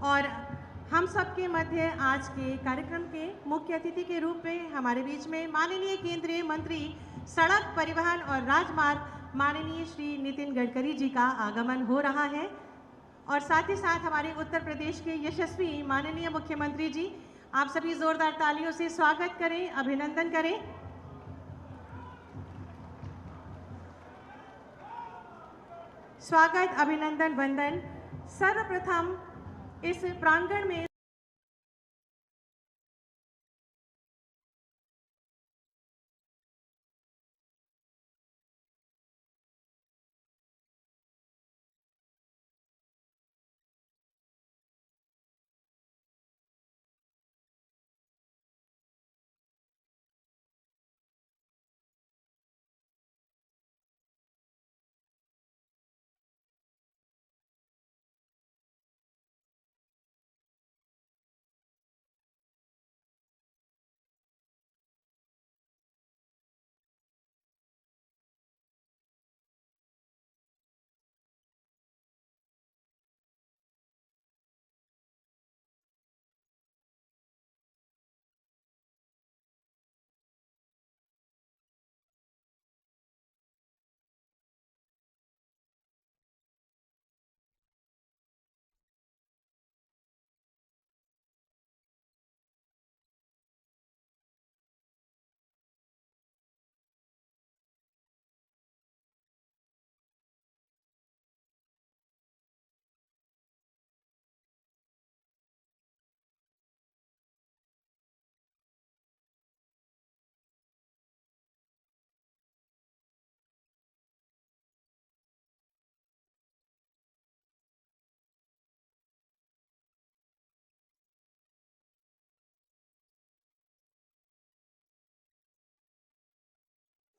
और हम सबके मध्य आज के कार्यक्रम के मुख्य अतिथि के रूप में हमारे बीच में माननीय केंद्रीय मंत्री सड़क परिवहन और राजमार्ग माननीय श्री नितिन गडकरी जी का आगमन हो रहा है। और साथ ही साथ हमारे उत्तर प्रदेश के यशस्वी माननीय मुख्यमंत्री जी, आप सभी जोरदार तालियों से स्वागत करें, अभिनंदन करें। स्वागत, अभिनंदन, वंदन। सर्वप्रथम इस प्रांगण में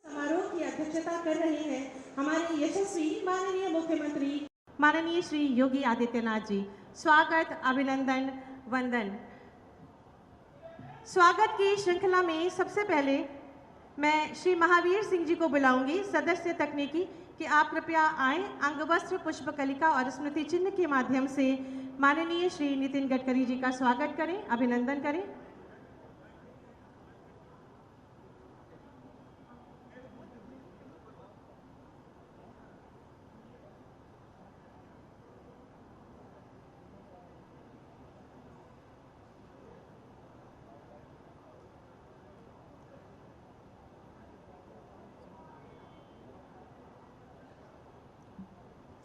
समारोह की अध्यक्षता कर रहे हैं हमारे यशस्वी माननीय मुख्यमंत्री माननीय श्री योगी आदित्यनाथ जी। स्वागत, अभिनंदन, वंदन। स्वागत की श्रृंखला में सबसे पहले मैं श्री महावीर सिंह जी को बुलाऊंगी, सदस्य तकनीकी, कि आप कृपया आए, अंगवस्त्र, पुष्पकलिका और स्मृति चिन्ह के माध्यम से माननीय श्री नितिन गडकरी जी का स्वागत करें, अभिनंदन करें।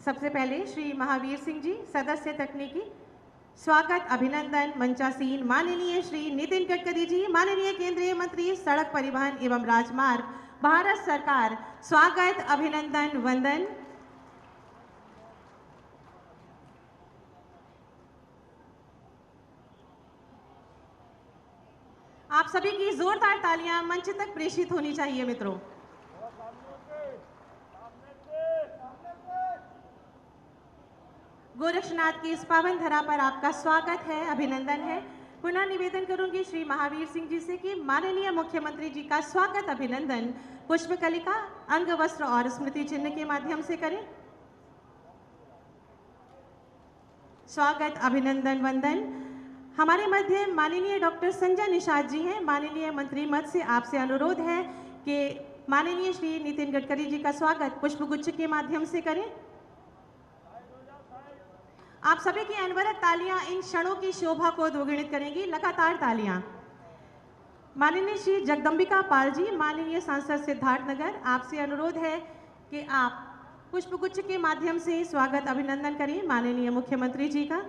सबसे पहले श्री महावीर सिंह जी, सदस्य तकनीकी। स्वागत, अभिनंदन, मंचासीन माननीय श्री नितिन गडकरी जी, माननीय केंद्रीय मंत्री सड़क परिवहन एवं राजमार्ग, भारत सरकार। स्वागत, अभिनंदन, वंदन। आप सभी की जोरदार तालियां मंच तक प्रेषित होनी चाहिए मित्रों। गोरक्षनाथ की इस पावन धरा पर आपका स्वागत है, अभिनंदन है। पुनः निवेदन करूंगी श्री महावीर सिंह जी से कि माननीय मुख्यमंत्री जी का स्वागत, अभिनंदन पुष्पकलिका, अंगवस्त्र और स्मृति चिन्ह के माध्यम से करें। स्वागत, अभिनंदन, वंदन। हमारे मध्य माननीय डॉक्टर संजय निषाद जी हैं। माननीय मंत्री मद से आपसे अनुरोध है कि माननीय श्री नितिन गडकरी जी का स्वागत पुष्पगुच्छ के माध्यम से करें। आप सभी की अनवरत तालियां इन क्षणों की शोभा को दोगुणित करेंगी। लगातार तालियां। माननीय श्री जगदम्बिका पाल जी, माननीय सांसद सिद्धार्थनगर, आपसे अनुरोध है कि आप पुष्पगुच्छ के माध्यम से स्वागत, अभिनंदन करें माननीय मुख्यमंत्री जी का।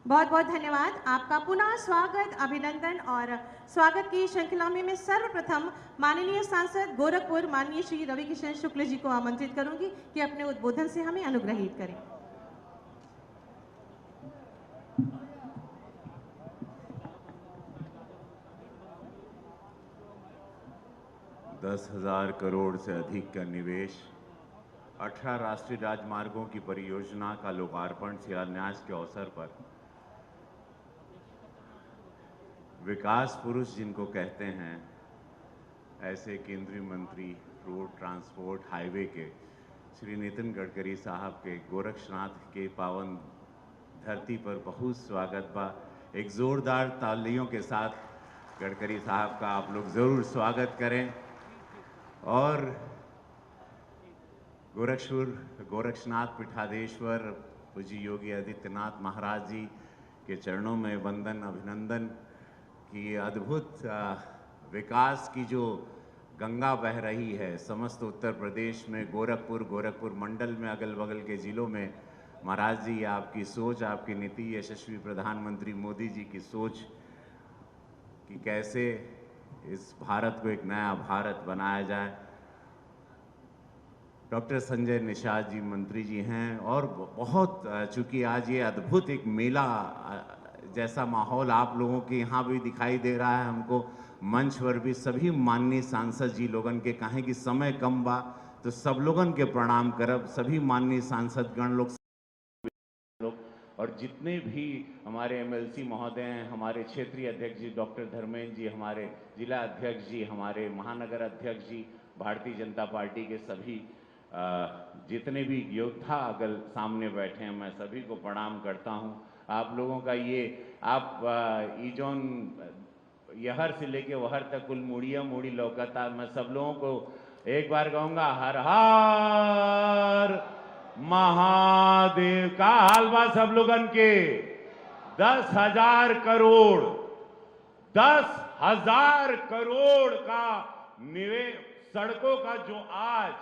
बहुत बहुत धन्यवाद आपका। पुनः स्वागत, अभिनंदन और स्वागत की श्रृंखला में मैं सर्वप्रथम माननीय सांसद गोरखपुर माननीय श्री रवि किशन शुक्ल जी को आमंत्रित करूंगी कि अपने उद्बोधन से हमें अनुग्रहित करें। 10,000 करोड़ से अधिक का निवेश, 18 राष्ट्रीय राजमार्गों की परियोजना का लोकार्पण शिलान्यास के अवसर पर विकास पुरुष जिनको कहते हैं, ऐसे केंद्रीय मंत्री रोड ट्रांसपोर्ट हाईवे के श्री नितिन गडकरी साहब के गोरक्षनाथ के पावन धरती पर बहुत स्वागत बा। एक जोरदार तालियों के साथ गडकरी साहब का आप लोग जरूर स्वागत करें। और गोरक्षनाथ पीठाधीश्वर पूज्य योगी आदित्यनाथ महाराज जी के चरणों में वंदन अभिनंदन कि अद्भुत विकास की जो गंगा बह रही है समस्त उत्तर प्रदेश में, गोरखपुर मंडल में, अगल बगल के जिलों में। महाराज जी, आपकी सोच, आपकी नीति, यशस्वी प्रधानमंत्री मोदी जी की सोच कि कैसे इस भारत को एक नया भारत बनाया जाए। डॉक्टर संजय निषाद जी मंत्री जी हैं और बहुत, चूंकि आज ये अद्भुत एक मेला जैसा माहौल आप लोगों के यहाँ भी दिखाई दे रहा है हमको, मंच पर भी सभी माननीय सांसद जी लोगन के कहें कि समय कम बा तो सब लोगन के प्रणाम करब, सभी माननीय सांसद गण लोग और जितने भी हमारे एमएलसी महोदय हैं, हमारे क्षेत्रीय अध्यक्ष जी डॉक्टर धर्मेंद्र जी, हमारे जिला अध्यक्ष जी, हमारे महानगर अध्यक्ष जी, भारतीय जनता पार्टी के सभी जितने भी योद्धा अगल सामने बैठे हैं, मैं सभी को प्रणाम करता हूं। आप लोगों का ये आप जोन यहर से लेके वहर तक कुल मुड़ी लौकता। मैं सब लोगों को एक बार कहूंगा, हर हर महादेव। का हालवा सब लोगन के 10,000 करोड़ 10,000 करोड़ का निवेश, सड़कों का जो आज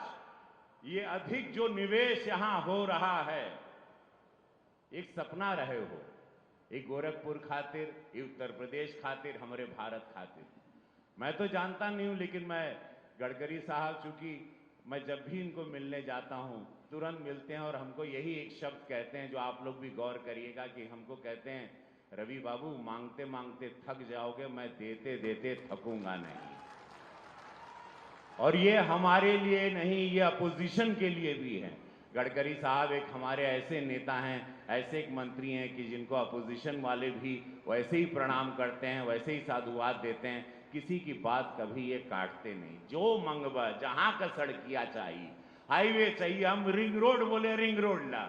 ये अधिक जो निवेश यहां हो रहा है, एक सपना रहे हो, एक गोरखपुर खातिर, एक उत्तर प्रदेश खातिर, हमारे भारत खातिर। मैं तो जानता नहीं हूं, लेकिन मैं गडकरी साहब, चूंकि मैं जब भी इनको मिलने जाता हूं तुरंत मिलते हैं और हमको यही एक शब्द कहते हैं जो आप लोग भी गौर करिएगा कि हमको कहते हैं, रवि बाबू मांगते मांगते थक जाओगे, मैं देते देते थकूंगा नहीं। और ये हमारे लिए नहीं, ये अपोजिशन के लिए भी है। गडकरी साहब एक हमारे ऐसे नेता हैं, ऐसे एक मंत्री हैं कि जिनको अपोजिशन वाले भी वैसे ही प्रणाम करते हैं, वैसे ही साधुवाद देते हैं, किसी की बात कभी ये काटते नहीं। जो मंगवा, जहां का सड़किया चाहिए, हाईवे चाहिए, हम रिंग रोड बोले, रिंग रोड ला,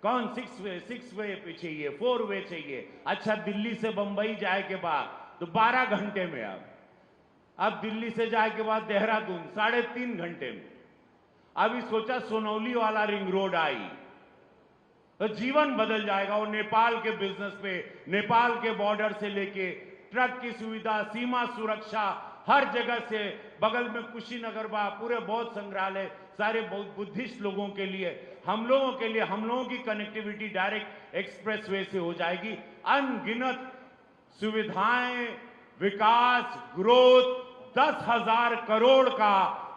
कौन 6 वे पे चाहिए, 4 वे चाहिए। अच्छा, दिल्ली से बंबई जाए के बाद तो 12 घंटे में, अब दिल्ली से जाए के बाद देहरादून 3.5 घंटे में। अभी सोचा सोनौली वाला रिंग रोड आई तो जीवन बदल जाएगा। वो नेपाल के बिजनेस पे, नेपाल के बॉर्डर से लेके ट्रक की सुविधा, सीमा सुरक्षा, हर जगह से, बगल में कुशीनगर बा, पूरे बौद्ध संग्रहालय, सारे बुद्धिस्ट लोगों के लिए, हम लोगों के लिए, हम लोगों की कनेक्टिविटी डायरेक्ट एक्सप्रेसवे से हो जाएगी। अनगिनत सुविधाएं, विकास, ग्रोथ, 10,000 करोड़ का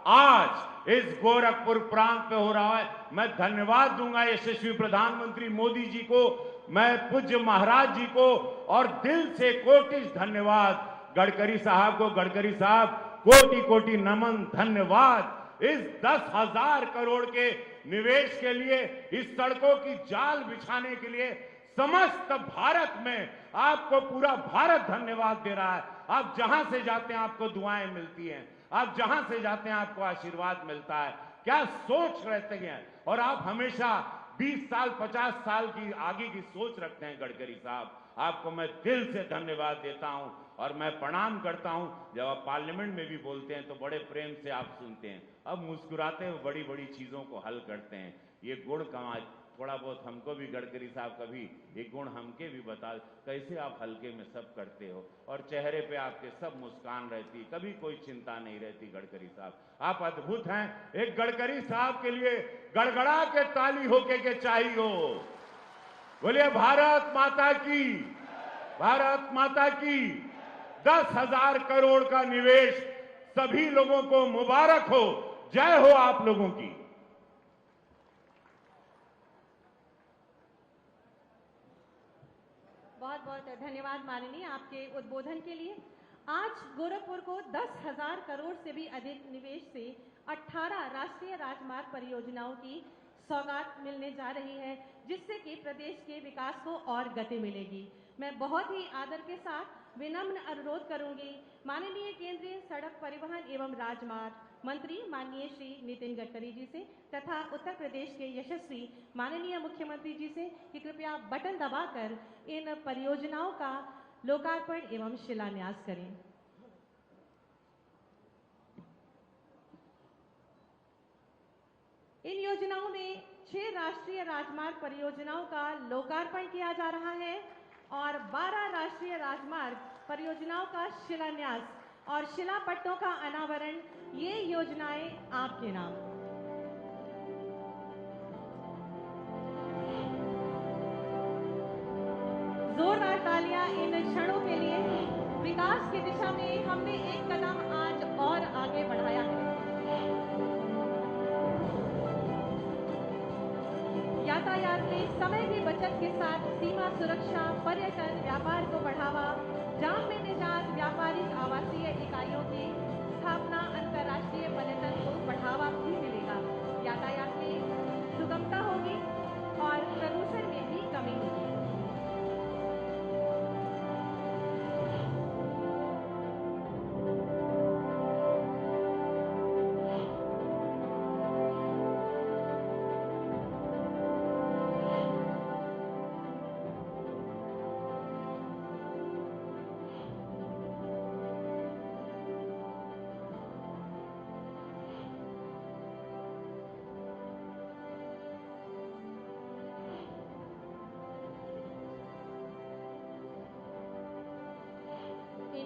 आज इस गोरखपुर प्रांत पे हो रहा है। मैं धन्यवाद दूंगा यशस्वी प्रधानमंत्री मोदी जी को, मैं पूज्य महाराज जी को, और दिल से कोटि धन्यवाद गडकरी साहब को। गडकरी साहब, कोटि कोटि नमन, धन्यवाद इस 10,000 करोड़ के निवेश के लिए, इस सड़कों की जाल बिछाने के लिए। समस्त भारत में आपको पूरा भारत धन्यवाद दे रहा है। आप जहां से जाते हैं आपको दुआएं मिलती हैं, आप जहां से जाते हैं आपको आशीर्वाद मिलता है। क्या सोच रहते हैं, और आप हमेशा 20 साल 50 साल की आगे की सोच रखते हैं गडकरी साहब। आपको मैं दिल से धन्यवाद देता हूं और मैं प्रणाम करता हूं। जब आप पार्लियामेंट में भी बोलते हैं तो बड़े प्रेम से आप सुनते हैं, अब मुस्कुराते हुए बड़ी बड़ी चीजों को हल करते हैं। ये गुण कमा, थोड़ा बहुत हमको भी गडकरी साहब कभी एक गुण हमके भी बता, कैसे आप हल्के में सब करते हो और चेहरे पे आपके सब मुस्कान रहती, कभी कोई चिंता नहीं रहती। गडकरी साहब आप अद्भुत हैं। एक गडकरी साहब के लिए गड़गड़ा के ताली होके के चाहिए। बोलिए भारत माता की, भारत माता की। 10,000 करोड़ का निवेश सभी लोगों को मुबारक हो, जय हो आप लोगों की। बहुत बहुत धन्यवाद माननीय आपके उद्बोधन के लिए। आज गोरखपुर को 10,000 करोड़ से भी अधिक निवेश से 18 राष्ट्रीय राजमार्ग परियोजनाओं की सौगात मिलने जा रही है, जिससे कि प्रदेश के विकास को और गति मिलेगी। मैं बहुत ही आदर के साथ विनम्र अनुरोध करूंगी माननीय केंद्रीय सड़क परिवहन एवं राजमार्ग मंत्री माननीय श्री नितिन गडकरी जी से तथा उत्तर प्रदेश के यशस्वी माननीय मुख्यमंत्री जी से कि कृपया बटन दबाकर इन परियोजनाओं का लोकार्पण एवं शिलान्यास करें। इन योजनाओं में 6 राष्ट्रीय राजमार्ग परियोजनाओं का लोकार्पण किया जा रहा है और 12 राष्ट्रीय राजमार्ग परियोजनाओं का शिलान्यास और शिलापट्टों का अनावरण, ये योजनाएं आपके नाम। जोरदार तालियां इन क्षणों के लिए। विकास की दिशा में हमने एक कदम आज और आगे बढ़ाया है। यातायात में समय की बचत के साथ सीमा सुरक्षा, पर्यटन, व्यापार को बढ़ावा, जाम में निजात, व्यापारिक आवासीय इकाइयों की स्थापना, अंतर्राष्ट्रीय पर्यटन को बढ़ावा भी मिलेगा। यातायात में सुगमता होगी और प्रदूषण में भी कमी होगी।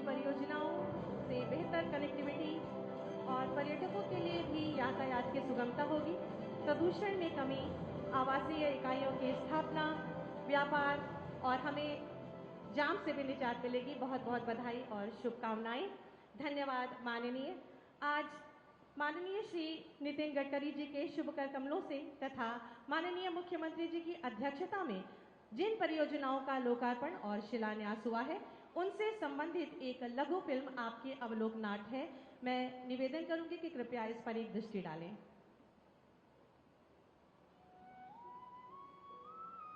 परियोजनाओं से बेहतर कनेक्टिविटी और पर्यटकों के लिए भी यातायात की सुगमता होगी, प्रदूषण में कमी, आवासीय इकाइयों की स्थापना, व्यापार और हमें जाम से भी निजात मिलेगी। बहुत बहुत बधाई और शुभकामनाएं। धन्यवाद माननीय। आज माननीय श्री नितिन गडकरी जी के शुभ कर कमलों से तथा माननीय मुख्यमंत्री जी की अध्यक्षता में जिन परियोजनाओं का लोकार्पण और शिलान्यास हुआ है, उनसे संबंधित एक लघु फिल्म आपके अवलोकनार्थ है। मैं निवेदन करूंगी कि कृपया इस पर एक दृष्टि डालें।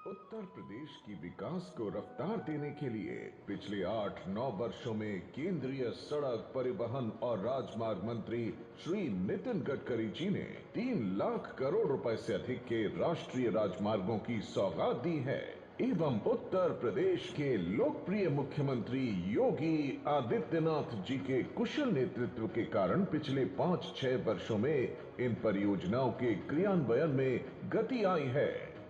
उत्तर प्रदेश की विकास को रफ्तार देने के लिए पिछले 8-9 वर्षों में केंद्रीय सड़क परिवहन और राजमार्ग मंत्री श्री नितिन गडकरी जी ने 3 लाख करोड़ रुपए से अधिक के राष्ट्रीय राजमार्गों की सौगात दी है एवं उत्तर प्रदेश के लोकप्रिय मुख्यमंत्री योगी आदित्यनाथ जी के कुशल नेतृत्व के कारण पिछले 5-6 वर्षों में इन परियोजनाओं के क्रियान्वयन में गति आई है।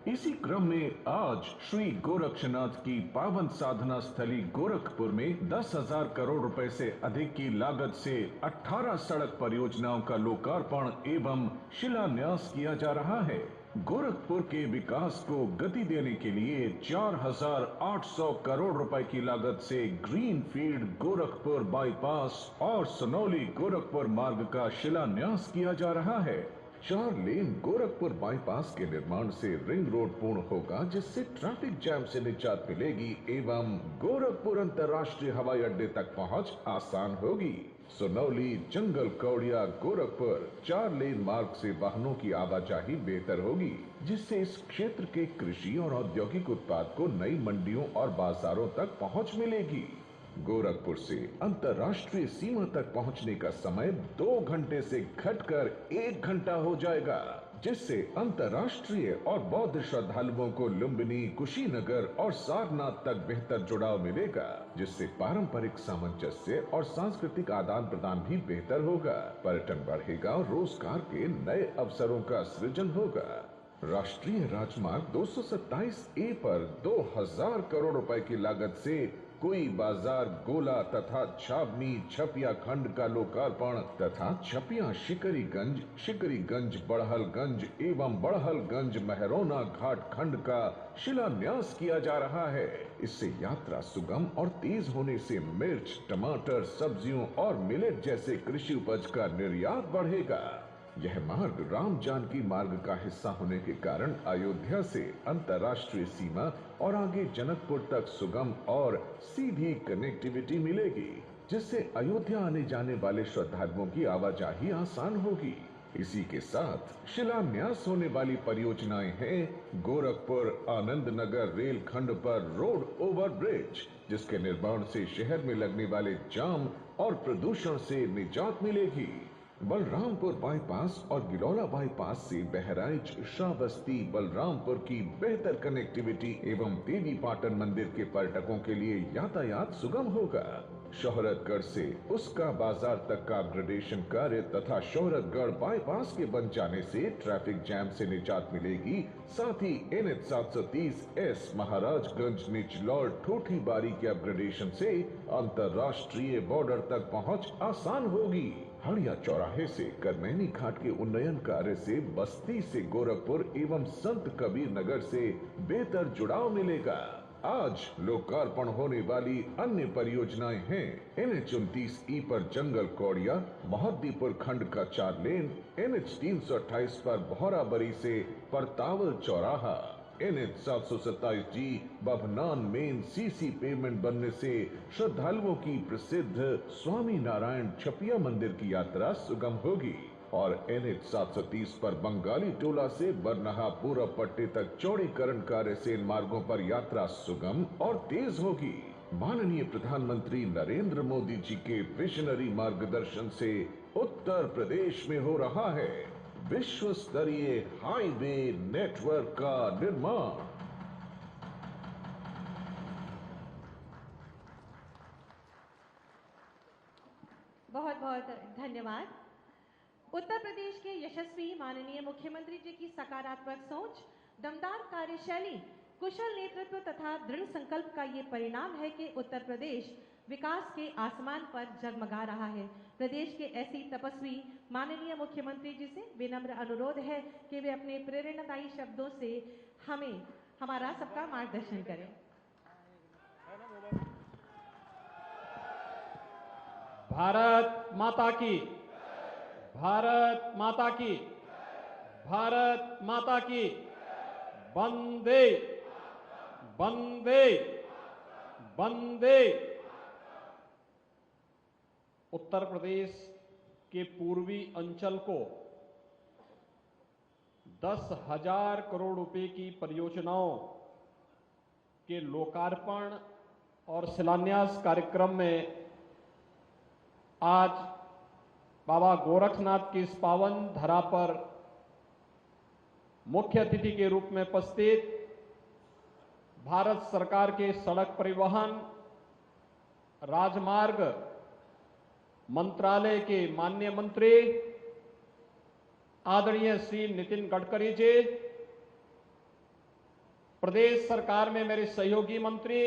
इसी क्रम में आज श्री गोरक्षनाथ की पावन साधना स्थली गोरखपुर में 10,000 करोड़ रुपए से अधिक की लागत से 18 सड़क परियोजनाओं का लोकार्पण एवं शिलान्यास किया जा रहा है। गोरखपुर के विकास को गति देने के लिए 4,800 करोड़ रुपए की लागत से ग्रीन फील्ड गोरखपुर बाईपास और सनौली गोरखपुर मार्ग का शिलान्यास किया जा रहा है। 4 लेन गोरखपुर बाईपास के निर्माण से रिंग रोड पूर्ण होगा, जिससे ट्रैफिक जैम से निजात मिलेगी एवं गोरखपुर अंतर्राष्ट्रीय हवाई अड्डे तक पहुंच आसान होगी। सुनौली जंगल कौड़िया गोरखपुर 4 लेन मार्ग से वाहनों की आवाजाही बेहतर होगी, जिससे इस क्षेत्र के कृषि और औद्योगिक उत्पाद को नई मंडियों और बाजारों तक पहुंच मिलेगी। गोरखपुर से अंतर्राष्ट्रीय सीमा तक पहुंचने का समय 2 घंटे से घटकर 1 घंटा हो जाएगा, जिससे अंतर्राष्ट्रीय और बौद्ध श्रद्धालुओं को लुम्बिनी, कुशीनगर और सारनाथ तक बेहतर जुड़ाव मिलेगा, जिससे पारंपरिक सामंजस्य और सांस्कृतिक आदान प्रदान भी बेहतर होगा, पर्यटन बढ़ेगा और रोजगार के नए अवसरों का सृजन होगा। राष्ट्रीय राजमार्ग 227A पर 2,000 करोड़ रुपए की लागत से कोई बाजार गोला तथा छावनी छपिया खंड का लोकार्पण तथा छपिया शिकरीगंज बड़हलगंज एवं बड़हलगंज महरौना घाट खंड का शिलान्यास किया जा रहा है। इससे यात्रा सुगम और तेज होने से मिर्च, टमाटर, सब्जियों और मिलेट जैसे कृषि उपज का निर्यात बढ़ेगा। यह मार्ग राम जानकी मार्ग का हिस्सा होने के कारण अयोध्या से अंतर्राष्ट्रीय सीमा और आगे जनकपुर तक सुगम और सीधी कनेक्टिविटी मिलेगी, जिससे अयोध्या आने जाने वाले श्रद्धालुओं की आवाजाही आसान होगी। इसी के साथ शिलान्यास होने वाली परियोजनाएं हैं गोरखपुर आनंद नगर रेल खंड पर रोड ओवर ब्रिज, जिसके निर्माण से शहर में लगने वाले जाम और प्रदूषण से निजात मिलेगी। बलरामपुर बाईपास और गिलौला बाईपास से बहराइच, श्रावस्ती, बलरामपुर की बेहतर कनेक्टिविटी एवं देवी पाटन मंदिर के पर्यटकों के लिए यातायात सुगम होगा। शोहरतगढ़ से उसका बाजार तक का अपग्रेडेशन कार्य तथा शोहरतगढ़ बाईपास के बन जाने से ट्रैफिक जैम से निजात मिलेगी। साथ ही NH 730S महाराजगंज निचलौर ठोठीबारी के अपग्रेडेशन से अंतर्राष्ट्रीय बॉर्डर तक पहुंच आसान होगी। हड़िया चौराहे से करमैनी घाट के उन्नयन कार्य से बस्ती से गोरखपुर एवं संत कबीर नगर से बेहतर जुड़ाव मिलेगा। आज लोकार्पण होने वाली अन्य परियोजनाएं हैं NH 29E पर जंगल कौड़िया मोहद्दीपुर खंड का 4 लेन, NH 328 पर भौराबरी से परतावल चौराहा, NH 727G Babhnan main CC pavement बनने से श्रद्धालुओं की प्रसिद्ध स्वामी नारायण छपिया मंदिर की यात्रा सुगम होगी और NH 730 पर बंगाली टोला से बरनहा पूरब पट्टी तक चौड़ीकरण कार्य से इन मार्गों पर यात्रा सुगम और तेज होगी। माननीय प्रधानमंत्री नरेंद्र मोदी जी के विजनरी मार्गदर्शन से उत्तर प्रदेश में हो रहा है विश्व स्तरीय हाईवे नेटवर्क का निर्माण। बहुत बहुत धन्यवाद। उत्तर प्रदेश के यशस्वी माननीय मुख्यमंत्री जी की सकारात्मक सोच, दमदार कार्यशैली, कुशल नेतृत्व तथा दृढ़ संकल्प का ये परिणाम है कि उत्तर प्रदेश विकास के आसमान पर जगमगा रहा है। प्रदेश के ऐसी तपस्वी माननीय मुख्यमंत्री जी से विनम्र अनुरोध है कि वे अपने प्रेरणादायी शब्दों से हमारा सबका मार्गदर्शन करें। भारत माता की, भारत माता की, भारत माता की, वंदे वंदे वंदे। उत्तर प्रदेश के पूर्वी अंचल को 10,000 करोड़ रुपए की परियोजनाओं के लोकार्पण और शिलान्यास कार्यक्रम में आज बाबा गोरखनाथ की इस पावन धरा पर मुख्य अतिथि के रूप में उपस्थित भारत सरकार के सड़क परिवहन राजमार्ग मंत्रालय के माननीय मंत्री आदरणीय श्री नितिन गडकरी जी, प्रदेश सरकार में मेरे सहयोगी मंत्री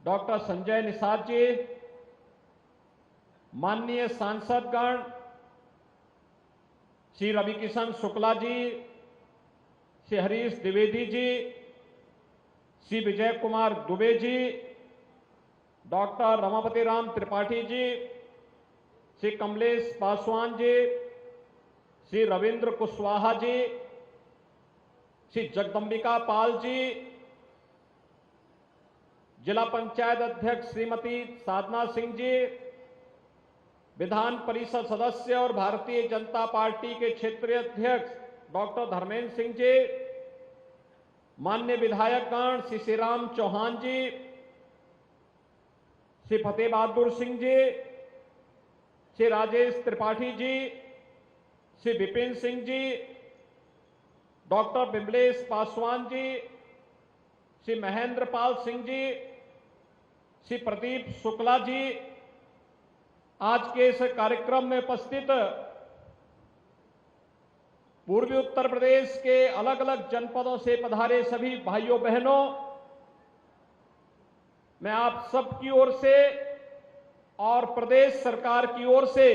डॉक्टर संजय निषाद जी, माननीय सांसदगण श्री रविकिशन शुक्ला जी, श्री हरीश द्विवेदी जी, श्री विजय कुमार दुबे जी, डॉक्टर रमापति राम त्रिपाठी जी, श्री कमलेश पासवान जी, श्री रविंद्र कुशवाहा जी, श्री जगदम्बिका पाल जी, जिला पंचायत अध्यक्ष श्रीमती साधना सिंह जी, विधान परिषद सदस्य और भारतीय जनता पार्टी के क्षेत्रीय अध्यक्ष डॉक्टर धर्मेंद्र सिंह जी, माननीय विधायकगण श्री श्रीराम चौहान जी, श्री फतेह बहादुर सिंह जी, श्री राजेश त्रिपाठी जी, श्री विपिन सिंह जी, डॉक्टर बिमलेश पासवान जी, श्री महेंद्र पाल सिंह जी, श्री प्रदीप शुक्ला जी, आज के इस कार्यक्रम में उपस्थित पूर्वी उत्तर प्रदेश के अलग अलग जनपदों से पधारे सभी भाइयों बहनों, मैं आप सबकी ओर से और प्रदेश सरकार की ओर से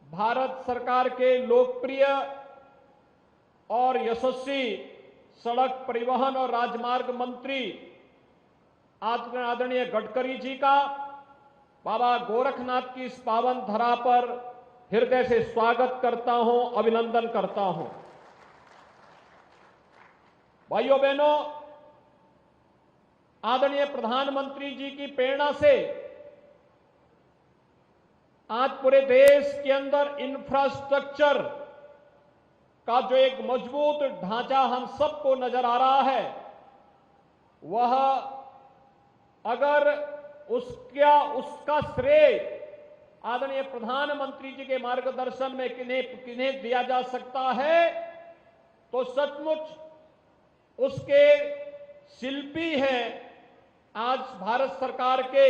भारत सरकार के लोकप्रिय और यशस्वी सड़क परिवहन और राजमार्ग मंत्री आदरणीय गडकरी जी का बाबा गोरखनाथ की इस पावन धरा पर हृदय से स्वागत करता हूं, अभिनंदन करता हूं। भाइयों बहनों, आदरणीय प्रधानमंत्री जी की प्रेरणा से आज पूरे देश के अंदर इंफ्रास्ट्रक्चर का जो एक मजबूत ढांचा हम सबको नजर आ रहा है, वह अगर उसका श्रेय आदरणीय प्रधानमंत्री जी के मार्गदर्शन में किन्हें दिया जा सकता है, तो सचमुच उसके शिल्पी हैं आज भारत सरकार के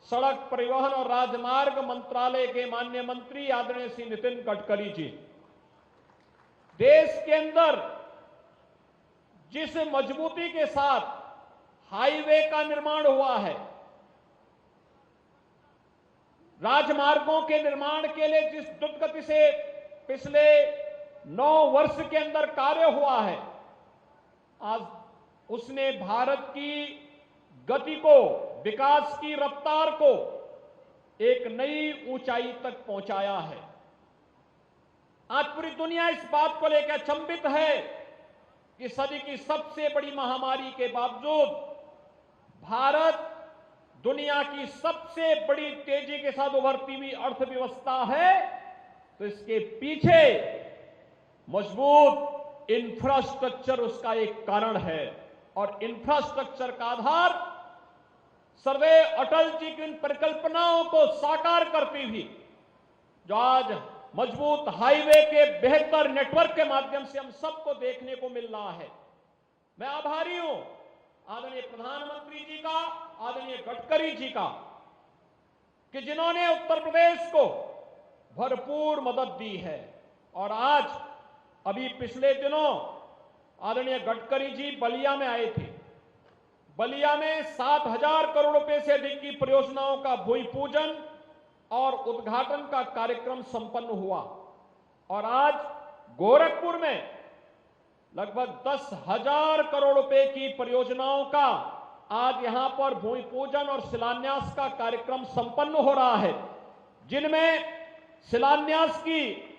सड़क परिवहन और राजमार्ग मंत्रालय के माननीय मंत्री आदरणीय श्री नितिन गडकरी जी। देश के अंदर जिस मजबूती के साथ हाईवे का निर्माण हुआ है, राजमार्गों के निर्माण के लिए जिस द्रुत गति से पिछले 9 वर्ष के अंदर कार्य हुआ है, आज उसने भारत की गति को, विकास की रफ्तार को एक नई ऊंचाई तक पहुंचाया है। आज पूरी दुनिया इस बात को लेकर अचंभित है कि सदी की सबसे बड़ी महामारी के बावजूद भारत दुनिया की सबसे बड़ी तेजी के साथ उभरती हुई अर्थव्यवस्था है, तो इसके पीछे मजबूत इंफ्रास्ट्रक्चर उसका एक कारण है। और इंफ्रास्ट्रक्चर का आधार सर्वे अटल जी की उन परिकल्पनाओं को साकार करती हुई जो आज मजबूत हाईवे के बेहतर नेटवर्क के माध्यम से हम सबको देखने को मिल रहा है। मैं आभारी हूं आदरणीय प्रधानमंत्री जी का, आदरणीय गडकरी जी का, कि जिन्होंने उत्तर प्रदेश को भरपूर मदद दी है। और आज अभी पिछले दिनों आदरणीय गडकरी जी बलिया में आए थे। बलिया में 7,000 करोड़ रुपए से अधिक की परियोजनाओं का भूमि पूजन और उद्घाटन का कार्यक्रम संपन्न हुआ। और आज गोरखपुर में लगभग 10,000 करोड़ रुपए की परियोजनाओं का आज यहां पर भूमि पूजन और शिलान्यास का कार्यक्रम संपन्न हो रहा है, जिनमें शिलान्यास की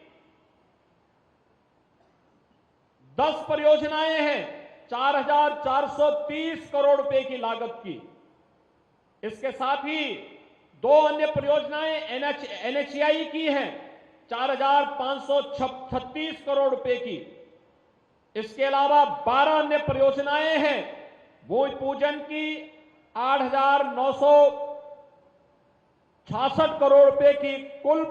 10 परियोजनाएं हैं 4,430 करोड़ रुपए की लागत की। इसके साथ ही 2 अन्य परियोजनाएं NHAI की हैं 4,536 करोड़ रुपए की। इसके अलावा 12 अन्य परियोजनाएं हैं भूमि पूजन की 8,966 करोड़ रुपए की। कुल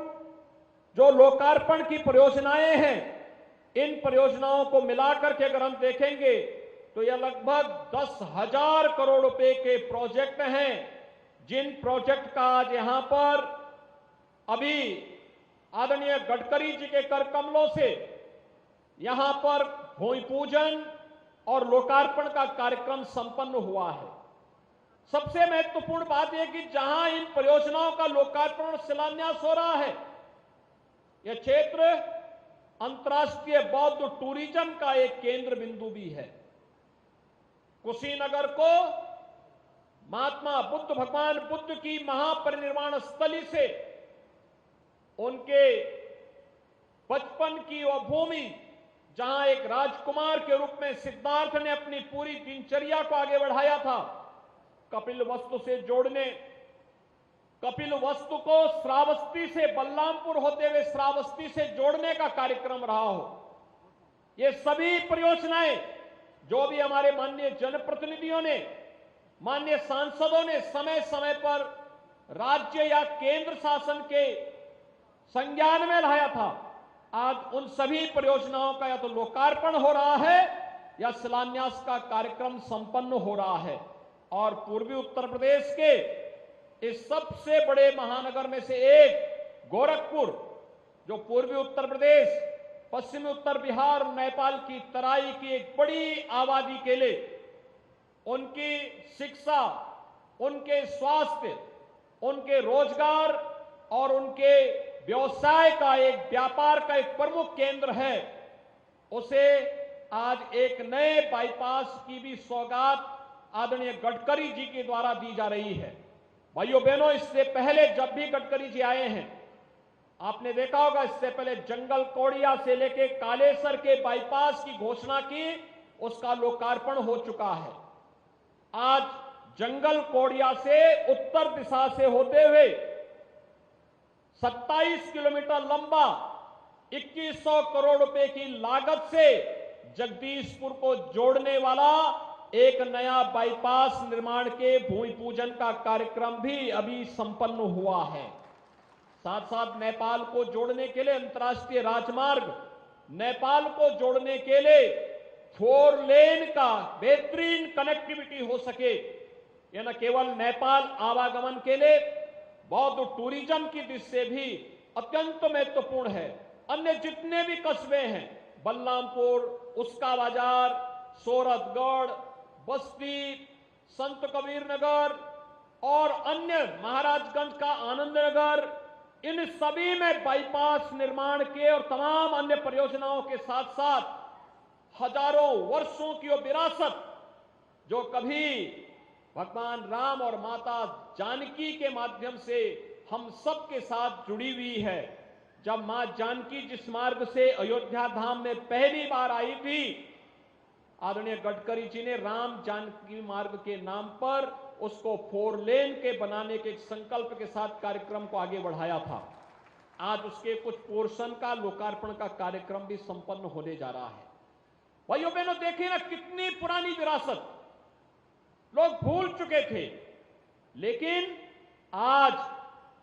जो लोकार्पण की परियोजनाएं हैं, इन परियोजनाओं को मिलाकर के अगर हम देखेंगे तो यह लगभग 10,000 करोड़ रुपए के प्रोजेक्ट हैं, जिन प्रोजेक्ट का आज यहां पर अभी आदरणीय गडकरी जी के कर कमलों से यहां पर भूमि पूजन और लोकार्पण का कार्यक्रम संपन्न हुआ है। सबसे महत्वपूर्ण बात यह कि जहां इन परियोजनाओं का लोकार्पण और शिलान्यास हो रहा है, यह क्षेत्र अंतर्राष्ट्रीय बौद्ध टूरिज्म का एक केंद्र बिंदु भी है। कुशीनगर को महात्मा बुद्ध, भगवान बुद्ध की महापरिनिर्वाण स्थली से उनके बचपन की वह भूमि, जहां एक राजकुमार के रूप में सिद्धार्थ ने अपनी पूरी दिनचर्या को आगे बढ़ाया था, कपिलवस्तु से जोड़ने, कपिलवस्तु को श्रावस्ती से बलरामपुर होते हुए श्रावस्ती से जोड़ने का कार्यक्रम रहा हो। ये सभी परियोजनाएं जो भी हमारे माननीय जनप्रतिनिधियों ने, माननीय सांसदों ने समय समय पर राज्य या केंद्र शासन के संज्ञान में लाया था, आज उन सभी परियोजनाओं का या तो लोकार्पण हो रहा है या शिलान्यास का कार्यक्रम संपन्न हो रहा है। और पूर्वी उत्तर प्रदेश के इस सबसे बड़े महानगर में से एक गोरखपुर, जो पूर्वी उत्तर प्रदेश, पश्चिमी उत्तर बिहार, नेपाल की तराई की एक बड़ी आबादी के लिए उनकी शिक्षा, उनके स्वास्थ्य, उनके रोजगार और उनके व्यवसाय का एक व्यापार का एक प्रमुख केंद्र है, उसे आज एक नए बाईपास की भी सौगात आदरणीय गडकरी जी के द्वारा दी जा रही है। भाइयों बहनों, इससे पहले जब भी गडकरी जी आए हैं, आपने देखा होगा, इससे पहले जंगल कोड़िया से लेके कालेसर के बाईपास की घोषणा की, उसका लोकार्पण हो चुका है। आज जंगल कोड़िया से उत्तर दिशा से होते हुए 27 किलोमीटर लंबा 2100 करोड़ रुपए की लागत से जगदीशपुर को जोड़ने वाला एक नया बाईपास निर्माण के भूमि पूजन का कार्यक्रम भी अभी संपन्न हुआ है। साथ साथ नेपाल को जोड़ने के लिए अंतर्राष्ट्रीय राजमार्ग, नेपाल को जोड़ने के लिए 4 लेन का बेहतरीन कनेक्टिविटी हो सके। यह न केवल नेपाल आवागमन के लिए बौद्ध टूरिज्म की दृष्टि से भी अत्यंत महत्वपूर्ण है। अन्य जितने भी कस्बे हैं, बलरामपुर, उसका बाजार, सोरठगढ़, बस्ती, संत कबीर नगर और अन्य महाराजगंज का आनंद नगर, इन सभी में बाईपास निर्माण के और तमाम अन्य परियोजनाओं के साथ साथ हजारों वर्षों की वो विरासत जो कभी भगवान राम और माता जानकी के माध्यम से हम सब के साथ जुड़ी हुई है। जब मां जानकी जिस मार्ग से अयोध्या धाम में पहली बार आई थी, आदरणीय गडकरी जी ने राम जानकी मार्ग के नाम पर उसको 4 लेन के बनाने के एक संकल्प के साथ कार्यक्रम को आगे बढ़ाया था। आज उसके कुछ पोर्शन का लोकार्पण का कार्यक्रम भी संपन्न होने जा रहा है। भाइयों बहनों, देखिए ना कितनी पुरानी विरासत लोग भूल चुके थे, लेकिन आज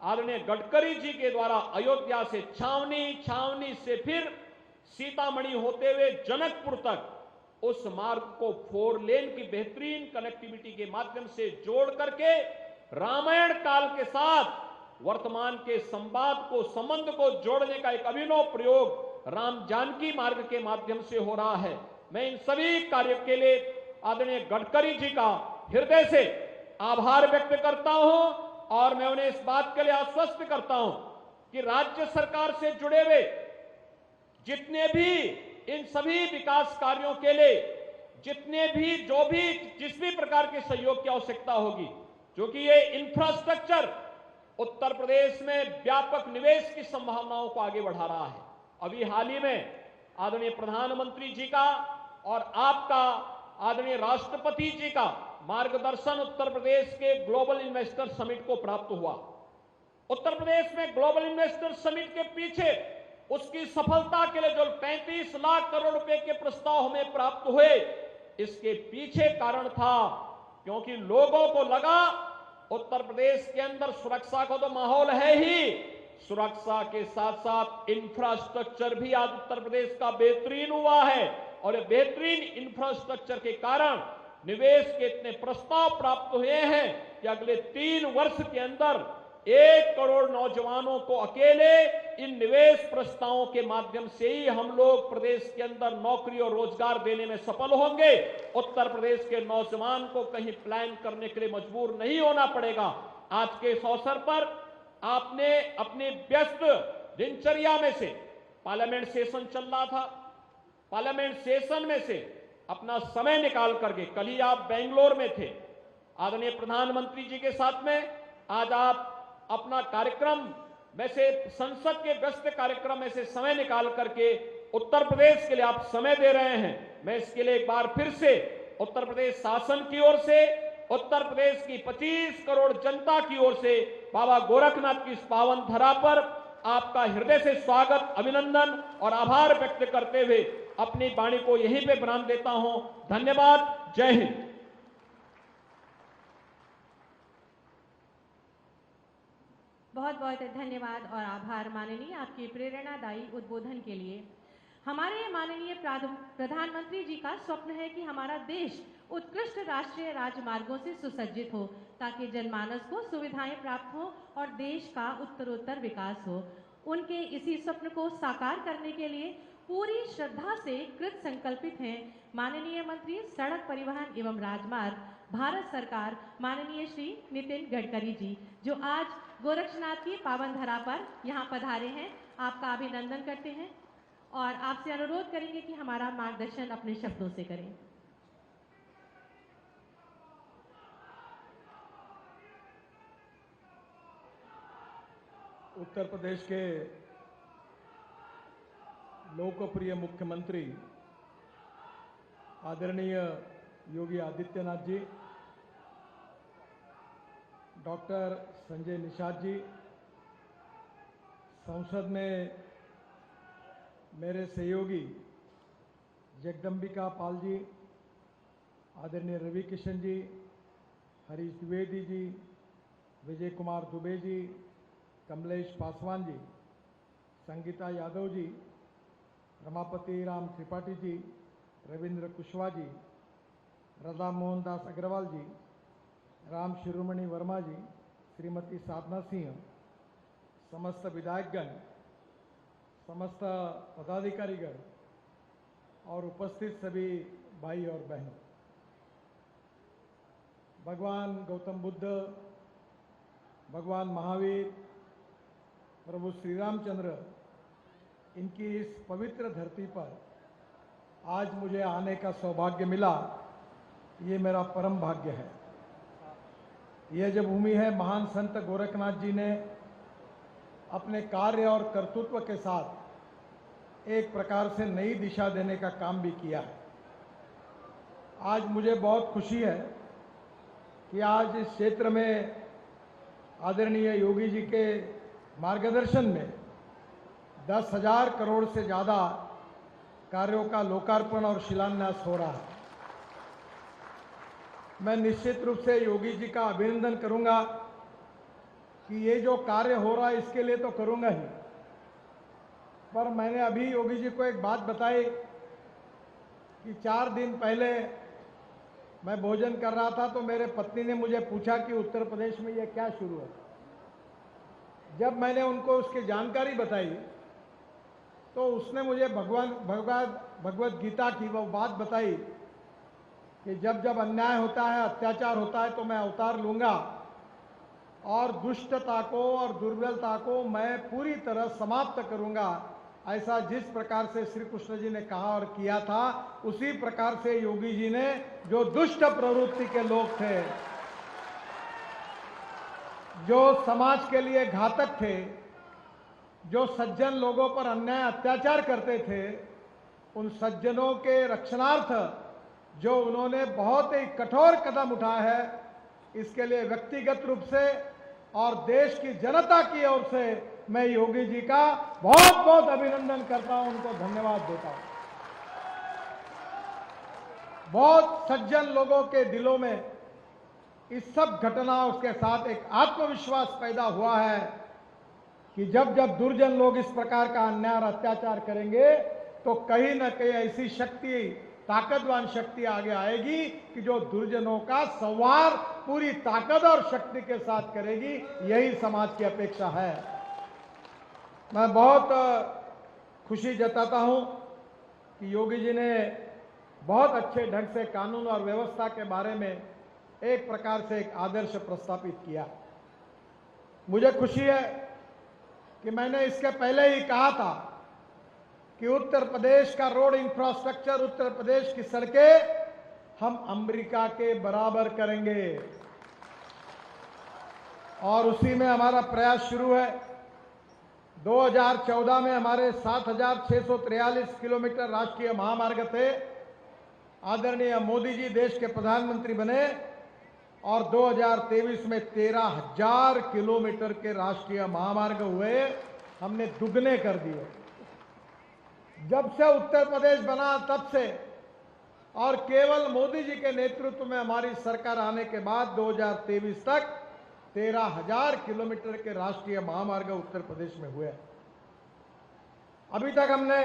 आदरणीय गडकरी जी के द्वारा अयोध्या से छावनी, छावनी से फिर सीतामढ़ी होते हुए जनकपुर तक उस मार्ग को 4 लेन की बेहतरीन कनेक्टिविटी के माध्यम से जोड़ करके रामायण काल के साथ वर्तमान के संवाद को, संबंध को जोड़ने का एक अभिनव प्रयोग राम जानकी मार्ग के माध्यम से हो रहा है। मैं इन सभी कार्यों के लिए आदरणीय गडकरी जी का हृदय से आभार व्यक्त करता हूं और मैं उन्हें इस बात के लिए आश्वस्त करता हूं कि राज्य सरकार से जुड़े हुए जितने भी इन सभी विकास कार्यों के लिए जितने भी जिस भी प्रकार के सहयोग की आवश्यकता होगी, क्योंकि ये इंफ्रास्ट्रक्चर उत्तर प्रदेश में व्यापक निवेश की संभावनाओं को आगे बढ़ा रहा है। अभी हाल ही में आदरणीय प्रधानमंत्री जी का और आपका आदरणीय राष्ट्रपति जी का मार्गदर्शन उत्तर प्रदेश के ग्लोबल इन्वेस्टर समिट को प्राप्त हुआ। उत्तर प्रदेश में ग्लोबल इन्वेस्टर समिट के पीछे उसकी सफलता के लिए जो 35 लाख करोड़ रुपए के प्रस्ताव हमें प्राप्त हुए, इसके पीछे कारण था क्योंकि लोगों को लगा उत्तर प्रदेश के अंदर सुरक्षा का तो माहौल है ही, सुरक्षा के साथ साथ इंफ्रास्ट्रक्चर भी आज उत्तर प्रदेश का बेहतरीन हुआ है और ये बेहतरीन इंफ्रास्ट्रक्चर के कारण निवेश के इतने प्रस्ताव प्राप्त हुए हैं कि अगले 3 वर्ष के अंदर 1 करोड़ नौजवानों को अकेले इन निवेश प्रस्तावों के माध्यम से ही हम लोग प्रदेश के अंदर नौकरी और रोजगार देने में सफल होंगे। उत्तर प्रदेश के नौजवान को कहीं प्लान करने के लिए मजबूर नहीं होना पड़ेगा। आज के इस अवसर पर आपने अपनी व्यस्त दिनचर्या में से, पार्लियामेंट सेशन चल रहा था, पार्लियामेंट सेशन में से अपना समय निकाल करके, कल ही आप बेंगलोर में थे, आदरणीय प्रधानमंत्री जी के साथ में आज आप अपना कार्यक्रम में से, संसद के व्यस्त कार्यक्रम में से समय निकाल करके उत्तर प्रदेश के लिए आप समय दे रहे हैं। मैं इसके लिए एक बार फिर से उत्तर प्रदेश शासन की ओर से, उत्तर प्रदेश की 25 करोड़ जनता की ओर से बाबा गोरखनाथ की इस पावन धरा पर आपका हृदय से स्वागत, अभिनंदन और आभार व्यक्त करते हुए अपनी वाणी को यहीं पे विराम देता हूं। धन्यवाद। जय हिंद। बहुत बहुत धन्यवाद और आभार माननीय, आपके प्रेरणादायी उद्बोधन के लिए। हमारे माननीय प्रधानमंत्री जी का स्वप्न है कि हमारा देश उत्कृष्ट राष्ट्रीय राजमार्गों से सुसज्जित हो ताकि जनमानस को सुविधाएं प्राप्त हो और देश का उत्तरोत्तर विकास हो। उनके इसी स्वप्न को साकार करने के लिए पूरी श्रद्धा से कृत संकल्पित हैं माननीय मंत्री सड़क परिवहन एवं राजमार्ग, भारत सरकार, माननीय श्री नितिन गडकरी जी, जो आज गोरक्षनाथ की पावन धरा पर यहाँ पधारे हैं। आपका अभिनंदन करते हैं और आपसे अनुरोध करेंगे कि हमारा मार्गदर्शन अपने शब्दों से करें। उत्तर प्रदेश के लोकप्रिय मुख्यमंत्री आदरणीय योगी आदित्यनाथ जी, डॉक्टर संजय निषाद जी, संसद में मेरे सहयोगी जगदम्बिका पाल जी, आदरणीय रवि किशन जी, हरीश द्विवेदी जी, विजय कुमार दुबे जी, कमलेश पासवान जी, संगीता यादव जी, रमापति राम त्रिपाठी जी, रविंद्र कुशवाहा जी, राधा मोहन दास अग्रवाल जी, राम शिरोमणि वर्मा जी, श्रीमती साधना सिंह, समस्त विधायकगण, समस्त पदाधिकारीगण और उपस्थित सभी भाई और बहनों, भगवान गौतम बुद्ध, भगवान महावीर, प्रभु श्री रामचंद्र, इनकी इस पवित्र धरती पर आज मुझे आने का सौभाग्य मिला, ये मेरा परम भाग्य है। यह जो भूमि है, महान संत गोरखनाथ जी ने अपने कार्य और कर्तृत्व के साथ एक प्रकार से नई दिशा देने का काम भी किया है। आज मुझे बहुत खुशी है कि आज इस क्षेत्र में आदरणीय योगी जी के मार्गदर्शन में 10,000 करोड़ से ज़्यादा कार्यों का लोकार्पण और शिलान्यास हो रहा है। मैं निश्चित रूप से योगी जी का अभिनंदन करूंगा कि ये जो कार्य हो रहा है इसके लिए तो करूंगा ही, पर मैंने अभी योगी जी को एक बात बताई कि 4 दिन पहले मैं भोजन कर रहा था तो मेरे पत्नी ने मुझे पूछा कि उत्तर प्रदेश में ये क्या शुरू है। जब मैंने उनको उसकी जानकारी बताई तो उसने मुझे भगवद गीता की वो बात बताई कि जब जब अन्याय होता है, अत्याचार होता है तो मैं अवतार लूंगा और दुष्टता को और दुर्बलता को मैं पूरी तरह समाप्त करूंगा। ऐसा जिस प्रकार से श्री कृष्ण जी ने कहा और किया था, उसी प्रकार से योगी जी ने जो दुष्ट प्रवृत्ति के लोग थे, जो समाज के लिए घातक थे, जो सज्जन लोगों पर अन्याय अत्याचार करते थे, उन सज्जनों के रक्षणार्थ जो उन्होंने बहुत ही कठोर कदम उठाया है, इसके लिए व्यक्तिगत रूप से और देश की जनता की ओर से मैं योगी जी का बहुत बहुत अभिनंदन करता हूं, उनको धन्यवाद देता हूं। बहुत सज्जन लोगों के दिलों में इस सब घटनाओं के साथ एक आत्मविश्वास पैदा हुआ है कि जब जब दुर्जन लोग इस प्रकार का अन्याय और अत्याचार करेंगे तो कहीं ना कहीं ऐसी शक्ति, ताकतवान शक्ति आगे आएगी कि जो दुर्जनों का संहार पूरी ताकत और शक्ति के साथ करेगी। यही समाज की अपेक्षा है। मैं बहुत खुशी जताता हूं कि योगी जी ने बहुत अच्छे ढंग से कानून और व्यवस्था के बारे में एक प्रकार से एक आदर्श प्रस्तापित किया। मुझे खुशी है कि मैंने इसके पहले ही कहा था कि उत्तर प्रदेश का रोड इंफ्रास्ट्रक्चर, उत्तर प्रदेश की सड़कें हम अमेरिका के बराबर करेंगे और उसी में हमारा प्रयास शुरू है। 2014 में हमारे 7,643 किलोमीटर राष्ट्रीय महामार्ग थे। आदरणीय मोदी जी देश के प्रधानमंत्री बने और 2023 में 13,000 किलोमीटर के राष्ट्रीय महामार्ग हुए, हमने दुगने कर दिए। जब से उत्तर प्रदेश बना तब से और केवल मोदी जी के नेतृत्व में हमारी सरकार आने के बाद 2023 तक 13,000 किलोमीटर के राष्ट्रीय महामार्ग उत्तर प्रदेश में हुए। अभी तक हमने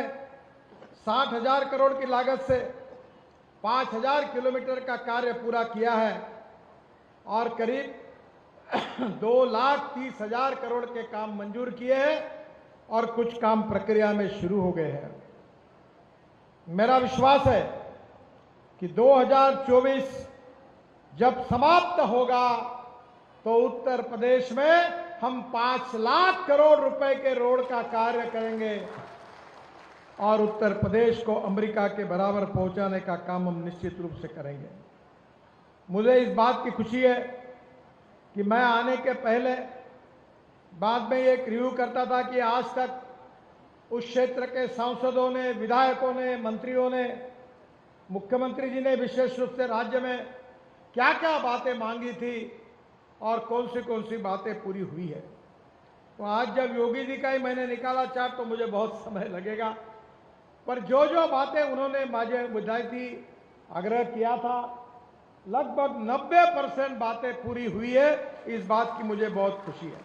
60,000 करोड़ की लागत से 5,000 किलोमीटर का कार्य पूरा किया है और करीब 2,30,000 करोड़ के काम मंजूर किए हैं और कुछ काम प्रक्रिया में शुरू हो गए हैं। मेरा विश्वास है कि 2024 जब समाप्त होगा तो उत्तर प्रदेश में हम 5 लाख करोड़ रुपए के रोड का कार्य करेंगे और उत्तर प्रदेश को अमेरिका के बराबर पहुंचाने का काम हम निश्चित रूप से करेंगे। मुझे इस बात की खुशी है कि मैं आने के पहले बाद में एक रिव्यू करता था कि आज तक उस क्षेत्र के सांसदों ने, विधायकों ने, मंत्रियों ने, मुख्यमंत्री जी ने विशेष रूप से राज्य में क्या क्या बातें मांगी थी और कौन सी बातें पूरी हुई है। तो आज जब योगी जी का ही मैंने निकाला चार्ट तो मुझे बहुत समय लगेगा, पर जो जो बातें उन्होंने मुझे बुझाई थी, आग्रह किया था, लगभग 90% बातें पूरी हुई है। इस बात की मुझे बहुत खुशी है।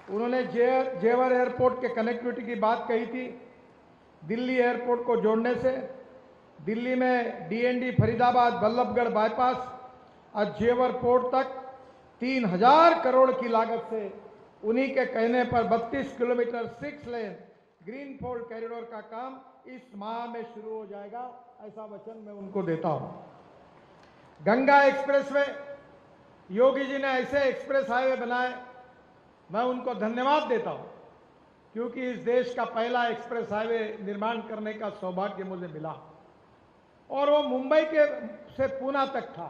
उन्होंने जेवर एयरपोर्ट के कनेक्टिविटी की बात कही थी। दिल्ली एयरपोर्ट को जोड़ने से दिल्ली में डीएनडी फरीदाबाद बल्लभगढ़ बाईपास और जेवर पोर्ट तक 3000 करोड़ की लागत से उन्हीं के कहने पर 32 किलोमीटर 6 लेन ग्रीन फोल्ड कॉरिडोर का काम इस माह में शुरू हो जाएगा, ऐसा वचन मैं उनको देता हूं। गंगा एक्सप्रेसवे, योगी जी ने ऐसे एक्सप्रेस हाईवे बनाए, मैं उनको धन्यवाद देता हूं, क्योंकि इस देश का पहला एक्सप्रेस हाईवे निर्माण करने का सौभाग्य मुझे मिला और वो मुंबई के से पूना तक था।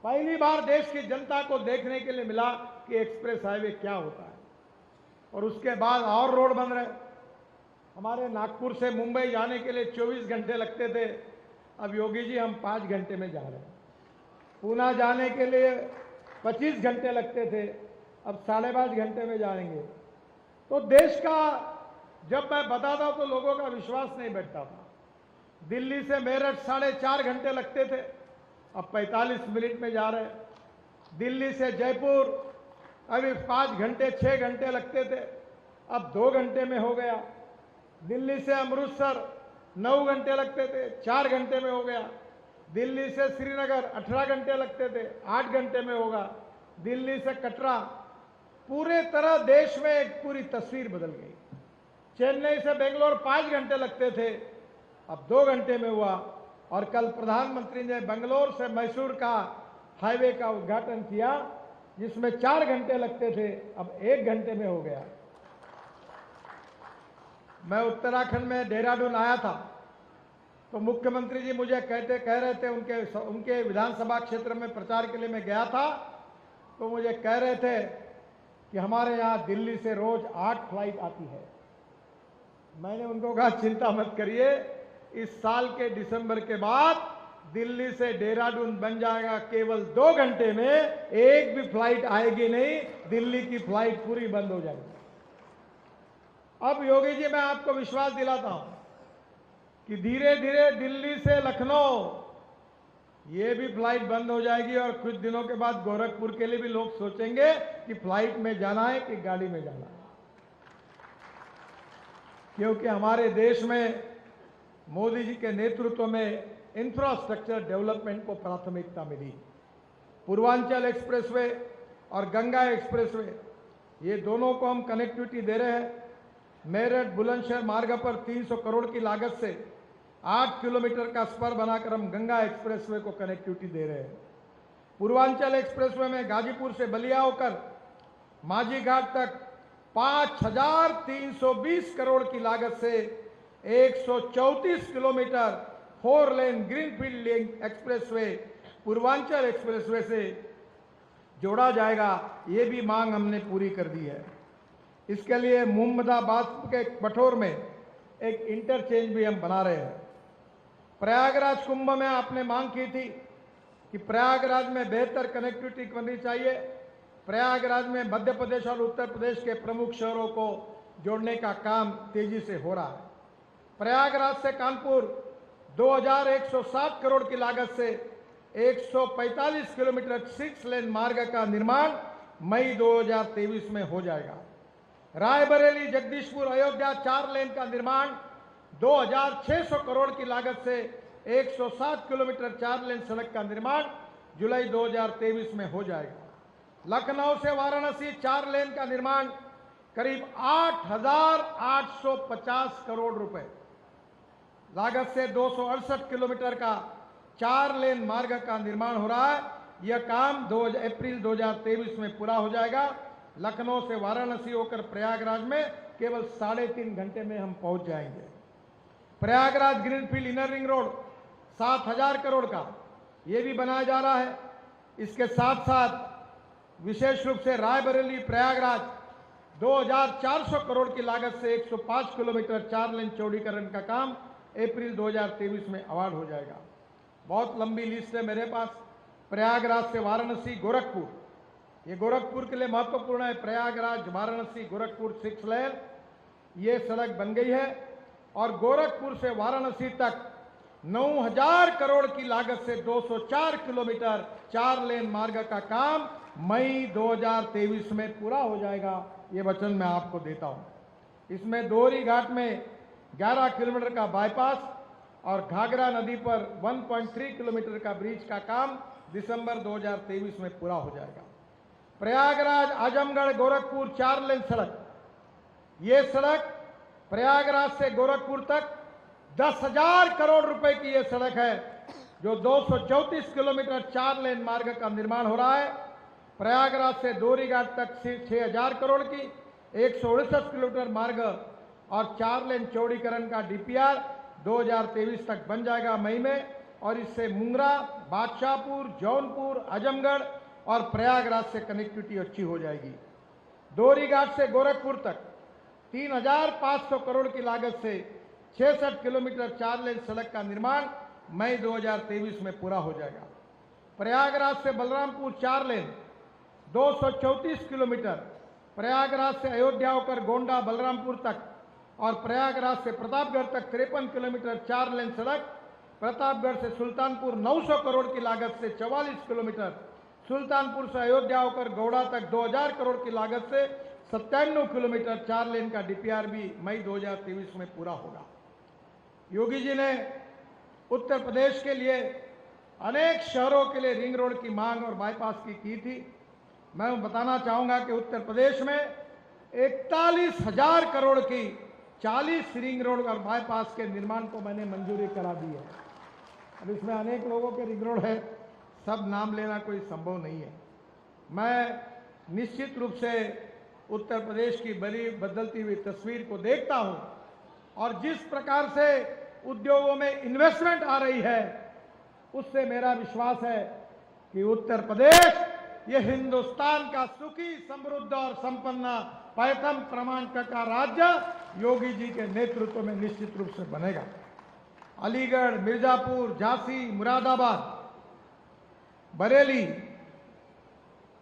पहली बार देश की जनता को देखने के लिए मिला कि एक्सप्रेस हाईवे क्या होता है। और उसके बाद और रोड बन रहे। हमारे नागपुर से मुंबई जाने के लिए 24 घंटे लगते थे, अब योगी जी हम 5 घंटे में जा रहे हैं। पूना जाने के लिए 25 घंटे लगते थे, अब 5.5 घंटे में जाएंगे। तो देश का जब मैं बताता हूं तो लोगों का विश्वास नहीं बैठता था। दिल्ली से मेरठ 4.5 घंटे लगते थे, अब 45 मिनट में जा रहे हैं। दिल्ली से जयपुर अभी 5 घंटे 6 घंटे लगते थे, अब 2 घंटे में हो गया। दिल्ली से अमृतसर 9 घंटे लगते थे, 4 घंटे में हो गया। दिल्ली से श्रीनगर 18 घंटे लगते थे, 8 घंटे में होगा। दिल्ली से कटरा, पूरे तरह देश में एक पूरी तस्वीर बदल गई। चेन्नई से बेंगलोर 5 घंटे लगते थे, अब 2 घंटे में हुआ। और कल प्रधानमंत्री ने बेंगलोर से मैसूर का हाईवे का उद्घाटन किया, जिसमें 4 घंटे लगते थे, अब 1 घंटे में हो गया। मैं उत्तराखंड में देहरादून आया था तो मुख्यमंत्री जी मुझे कह रहे थे, उनके विधानसभा क्षेत्र में प्रचार के लिए मैं गया था, तो मुझे कह रहे थे कि हमारे यहाँ दिल्ली से रोज 8 फ्लाइट आती है। मैंने उनको कहा चिंता मत करिए, इस साल के दिसंबर के बाद दिल्ली से देहरादून बन जाएगा, केवल 2 घंटे में एक भी फ्लाइट आएगी नहीं, दिल्ली की फ्लाइट पूरी बंद हो जाएगी। अब योगी जी मैं आपको विश्वास दिलाता हूं कि धीरे धीरे दिल्ली से लखनऊ ये भी फ्लाइट बंद हो जाएगी और कुछ दिनों के बाद गोरखपुर के लिए भी लोग सोचेंगे कि फ्लाइट में जाना है कि गाड़ी में जाना है। क्योंकि हमारे देश में मोदी जी के नेतृत्व में इंफ्रास्ट्रक्चर डेवलपमेंट को प्राथमिकता मिली। पूर्वांचल एक्सप्रेसवे और गंगा एक्सप्रेसवे, ये दोनों को हम कनेक्टिविटी दे रहे हैं। मेरठ बुलंदशहर मार्ग पर 300 करोड़ की लागत से 8 किलोमीटर का स्पर बनाकर हम गंगा एक्सप्रेसवे को कनेक्टिविटी दे रहे हैं। पूर्वांचल एक्सप्रेसवे में गाजीपुर से बलिया होकर माझी घाट तक 5320 करोड़ की लागत से 134 kilometre 4 lane greenfield link expressway Purvanchal expressway से जोड़ा जाएगा। ये भी मांग हमने पूरी कर दी है। इसके लिए मोहम्मदाबाद के बठोर में एक इंटरचेंज भी हम बना रहे हैं। प्रयागराज कुंभ में आपने मांग की थी कि प्रयागराज में बेहतर कनेक्टिविटी करनी चाहिए। प्रयागराज में मध्य प्रदेश और उत्तर प्रदेश के प्रमुख शहरों को जोड़ने का काम तेजी से हो रहा है। प्रयागराज से कानपुर 2160 करोड़ की लागत से 145 किलोमीटर 6 लेन मार्ग का निर्माण मई 2023 में हो जाएगा। रायबरेली जगदीशपुर अयोध्या 4 लेन का निर्माण 2600 करोड़ की लागत से 107 किलोमीटर 4 लेन सड़क का निर्माण जुलाई 2023 में हो जाएगा। लखनऊ से वाराणसी 4 लेन का निर्माण करीब 8,850 करोड़ रुपए लागत से 268 किलोमीटर का 4 लेन मार्ग का निर्माण हो रहा है। यह काम अप्रैल 2023 में पूरा हो जाएगा। लखनऊ से वाराणसी होकर प्रयागराज में केवल 3.5 घंटे में हम पहुंच जाएंगे। Prayagraj greenfield inner ring road 7000 crore का ये भी बनाया जा रहा है। इसके साथ साथ विशेष रूप से रायबरेली प्रयागराज 2400 करोड़ की लागत से 105 किलोमीटर 4 लेन चौड़ीकरण का काम अप्रैल 2023 में अवार्ड हो जाएगा। बहुत लंबी लिस्ट है मेरे पास। प्रयागराज से वाराणसी गोरखपुर, ये गोरखपुर के लिए महत्वपूर्ण है। प्रयागराज वाराणसी गोरखपुर 6 लेन ये सड़क बन गई है और गोरखपुर से वाराणसी तक 9000 करोड़ की लागत से 204 किलोमीटर 4 लेन मार्ग का काम मई 2023 में पूरा हो जाएगा। ये वचन मैं आपको देता हूं। इसमें दोहरी घाट में 11 किलोमीटर का बाईपास और घाघरा नदी पर 1.3 किलोमीटर का ब्रिज का काम दिसंबर 2023 में पूरा हो जाएगा। प्रयागराज आजमगढ़ गोरखपुर 4 लेन सड़क, ये सड़क प्रयागराज से गोरखपुर तक 10,000 करोड़ रुपए की ये सड़क है, जो 234 किलोमीटर 4 लेन मार्ग का निर्माण हो रहा है। प्रयागराज से दोहरीघाट तक 6,000 करोड़ की 168 किलोमीटर मार्ग और 4 लेन चौड़ीकरण का डीपीआर 2023 तक बन जाएगा मई में, और इससे मुंगरा, बादशाहपुर, जौनपुर, आजमगढ़ और प्रयागराज से कनेक्टिविटी अच्छी हो जाएगी। दोहरीघाट से गोरखपुर तक 3,500 करोड़ की लागत से 66 किलोमीटर 4 लेन सड़क का निर्माण मई 2023 में पूरा हो जाएगा। प्रयागराज से बलरामपुर 4 लेन 234 किलोमीटर, प्रयागराज से अयोध्या होकर गोंडा बलरामपुर तक और प्रयागराज से प्रतापगढ़ तक 53 किलोमीटर 4 लेन सड़क, प्रतापगढ़ से सुल्तानपुर 900 करोड़ की लागत से 44 किलोमीटर, सुल्तानपुर से अयोध्या होकर गौड़ा तक 2,000 करोड़ की लागत से 97 किलोमीटर 4 लेन का डीपीआर भी मई 2023 में पूरा होगा। योगी जी ने उत्तर प्रदेश के लिए अनेक शहरों के लिए रिंग रोड की मांग और बाईपास की थी। मैं बताना चाहूंगा कि उत्तर प्रदेश में 41,000 करोड़ की 40 रिंग रोड और बाईपास के निर्माण को मैंने मंजूरी करा दी है। अब इसमें अनेक लोगों के रिंग रोड है, सब नाम लेना कोई संभव नहीं है। मैं निश्चित रूप से उत्तर प्रदेश की बदलती हुई तस्वीर को देखता हूं और जिस प्रकार से उद्योगों में इन्वेस्टमेंट आ रही है, उससे मेरा विश्वास है कि उत्तर प्रदेश ये हिंदुस्तान का सुखी, समृद्ध और संपन्न प्रथम क्रमांक का राज्य योगी जी के नेतृत्व में निश्चित रूप से बनेगा। अलीगढ़, मिर्जापुर, झांसी, मुरादाबाद, बरेली,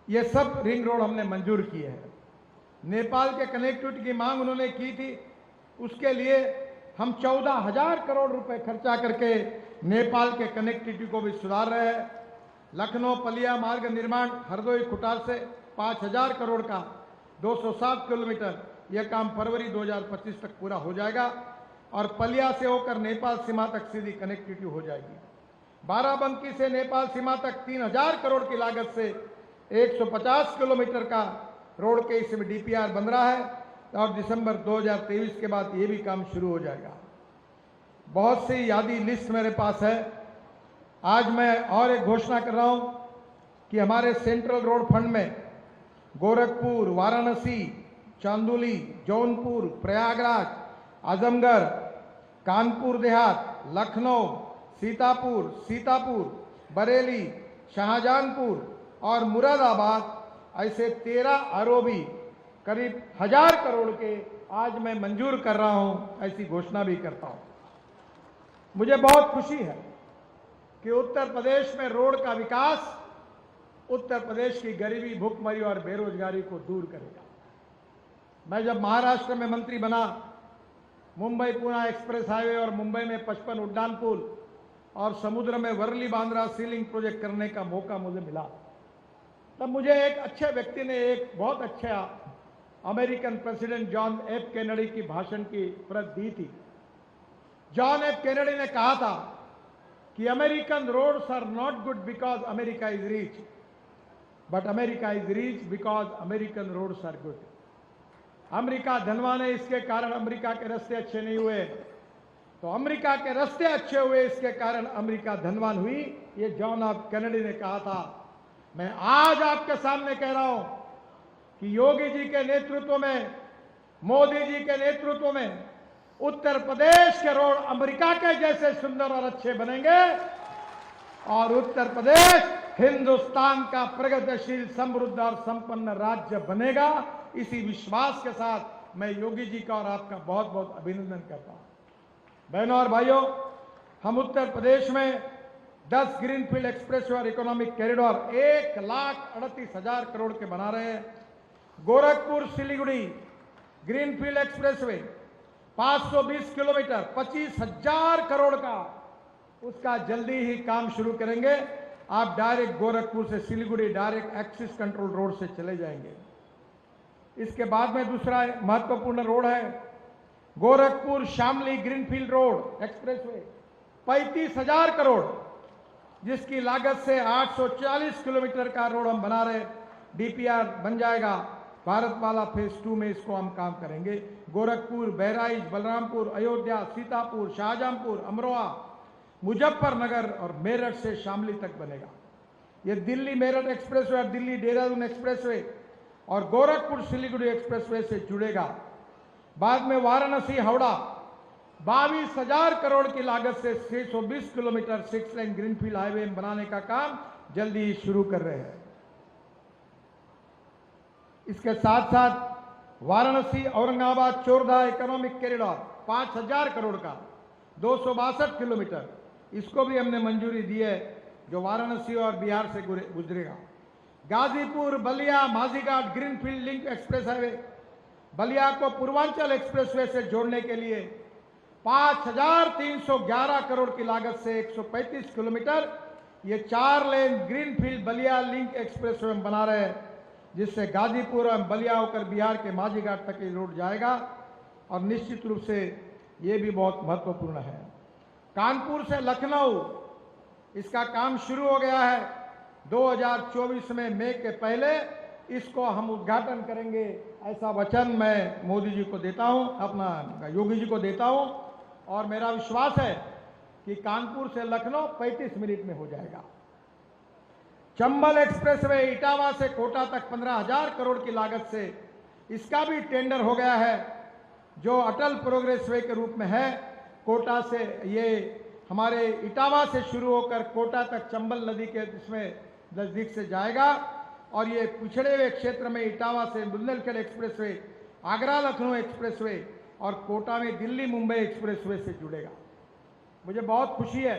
ये सब रिंग रोड हमने मंजूर किए हैं। नेपाल के कनेक्टिविटी की मांग उन्होंने की थी, उसके लिए हम 14,000 करोड़ रुपए खर्चा करके नेपाल के कनेक्टिविटी को भी सुधार रहे हैं। लखनऊ पलिया मार्ग निर्माण हरदोई खुटार से 5,000 करोड़ का 207 किलोमीटर, यह काम फरवरी 2025 तक पूरा हो जाएगा और पलिया से होकर नेपाल सीमा तक सीधी कनेक्टिविटी हो जाएगी। बाराबंकी से नेपाल सीमा तक 3,000 करोड़ की लागत से 150 किलोमीटर का रोड के इसमें डीपीआर बन रहा है और दिसंबर 2023 के बाद ये भी काम शुरू हो जाएगा। बहुत सी यादी लिस्ट मेरे पास है। आज मैं और एक घोषणा कर रहा हूं कि हमारे सेंट्रल रोड फंड में गोरखपुर, वाराणसी, चांदोली, जौनपुर, प्रयागराज, आजमगढ़, कानपुर देहात, लखनऊ, सीतापुर, बरेली, शाहजहांपुर और मुरादाबाद ऐसे 13 आरोबी करीब 1,000 करोड़ के आज मैं मंजूर कर रहा हूं, ऐसी घोषणा भी करता हूं। मुझे बहुत खुशी है कि उत्तर प्रदेश में रोड का विकास उत्तर प्रदेश की गरीबी, भूखमरी और बेरोजगारी को दूर करेगा। मैं जब महाराष्ट्र में मंत्री बना, मुंबई पुणे एक्सप्रेस हाईवे और मुंबई में 55 उड्डान पुल और समुद्र में वर्ली बांद्रा सीलिंग प्रोजेक्ट करने का मौका मुझे मिला, तब मुझे एक अच्छे व्यक्ति ने एक बहुत अच्छा American president John F Kennedy की भाषण की प्रत दी थी। जॉन एफ कैनेडी ने कहा था कि American roads are not good because America is rich, but America is rich because American roads are good. America धनवान है, इसके कारण अमेरिका के रास्ते अच्छे नहीं हुए, तो अमेरिका के रास्ते अच्छे हुए, इसके कारण अमेरिका धनवान हुई। ये जॉन एफ कैनेडी ने कहा था। मैं आज आपके सामने कह रहा हूं कि योगी जी के नेतृत्व में, मोदी जी के नेतृत्व में उत्तर प्रदेश के रोड अमेरिका के जैसे सुंदर और अच्छे बनेंगे और उत्तर प्रदेश हिंदुस्तान का प्रगतिशील, समृद्ध और संपन्न राज्य बनेगा। इसी विश्वास के साथ मैं योगी जी का और आपका बहुत बहुत अभिनंदन करता हूं। बहनों और भाइयों, हम उत्तर प्रदेश में 10 ग्रीनफील्ड एक्सप्रेसवे और इकोनॉमिक कॉरिडोर 1,38,000 करोड़ के बना रहे हैं। Gorakhpur Siliguri greenfield expressway 520 kilometre 25,000 crore का, उसका जल्दी ही काम शुरू करेंगे। आप डायरेक्ट गोरखपुर से Siliguri direct axis control road से चले जाएंगे। इसके बाद में दूसरा महत्वपूर्ण रोड है Gorakhpur Shamli greenfield road expressway 35,000 crore, जिसकी लागत से 840 किलोमीटर का रोड हम बना रहे। डीपीआर बन जाएगा, भारतमाला फेज 2 में इसको हम काम करेंगे। गोरखपुर, बहराइच, बलरामपुर, अयोध्या, सीतापुर, शाहजहांपुर, अमरोहा, मुजफ्फरनगर और मेरठ से शामली तक बनेगा। ये दिल्ली मेरठ एक्सप्रेसवे और दिल्ली देहरादून एक्सप्रेसवे और गोरखपुर सिलीगुड़ी एक्सप्रेसवे से जुड़ेगा। बाद में वाराणसी हावड़ा 22,000 करोड़ की लागत से 620 किलोमीटर 6 लेन ग्रीनफील्ड हाईवे बनाने का काम जल्दी ही शुरू कर रहे हैं। इसके साथ साथ वाराणसी औरंगाबाद चोरदा इकोनॉमिक कॉरिडोर 5,000 करोड़ का 262 किलोमीटर, इसको भी हमने मंजूरी दी है, जो वाराणसी और बिहार से गुजरेगा। Ghazipur Ballia Majhighat greenfield link express highway Ballia को पूर्वांचल एक्सप्रेसवे से जोड़ने के लिए 5,311 करोड़ की लागत से 135 किलोमीटर ये 4 lane greenfield Ballia link expressway हम बना रहे हैं, जिससे गाजीपुर और बलिया होकर बिहार के माझीघाट तक ये रोड जाएगा। और निश्चित रूप से ये भी बहुत महत्वपूर्ण है। कानपुर से लखनऊ इसका काम शुरू हो गया है। 2024 में मई के पहले इसको हम उद्घाटन करेंगे, ऐसा वचन मैं मोदी जी को देता हूं, अपना योगी जी को देता हूं। और मेरा विश्वास है कि कानपुर से लखनऊ 35 मिनट में हो जाएगा। चंबल एक्सप्रेसवे इटावा से कोटा तक 15,000 करोड़ की लागत से इसका भी टेंडर हो गया है, जो अटल प्रोग्रेस वे के रूप में है। कोटा से ये हमारे इटावा से शुरू होकर कोटा तक चंबल नदी के इसमें नजदीक से जाएगा और ये पिछड़े हुए क्षेत्र में इटावा से बुंदेलखंड एक्सप्रेसवे, आगरा लखनऊ एक्सप्रेसवे और कोटा में दिल्ली मुंबई एक्सप्रेसवे से जुड़ेगा। मुझे बहुत खुशी है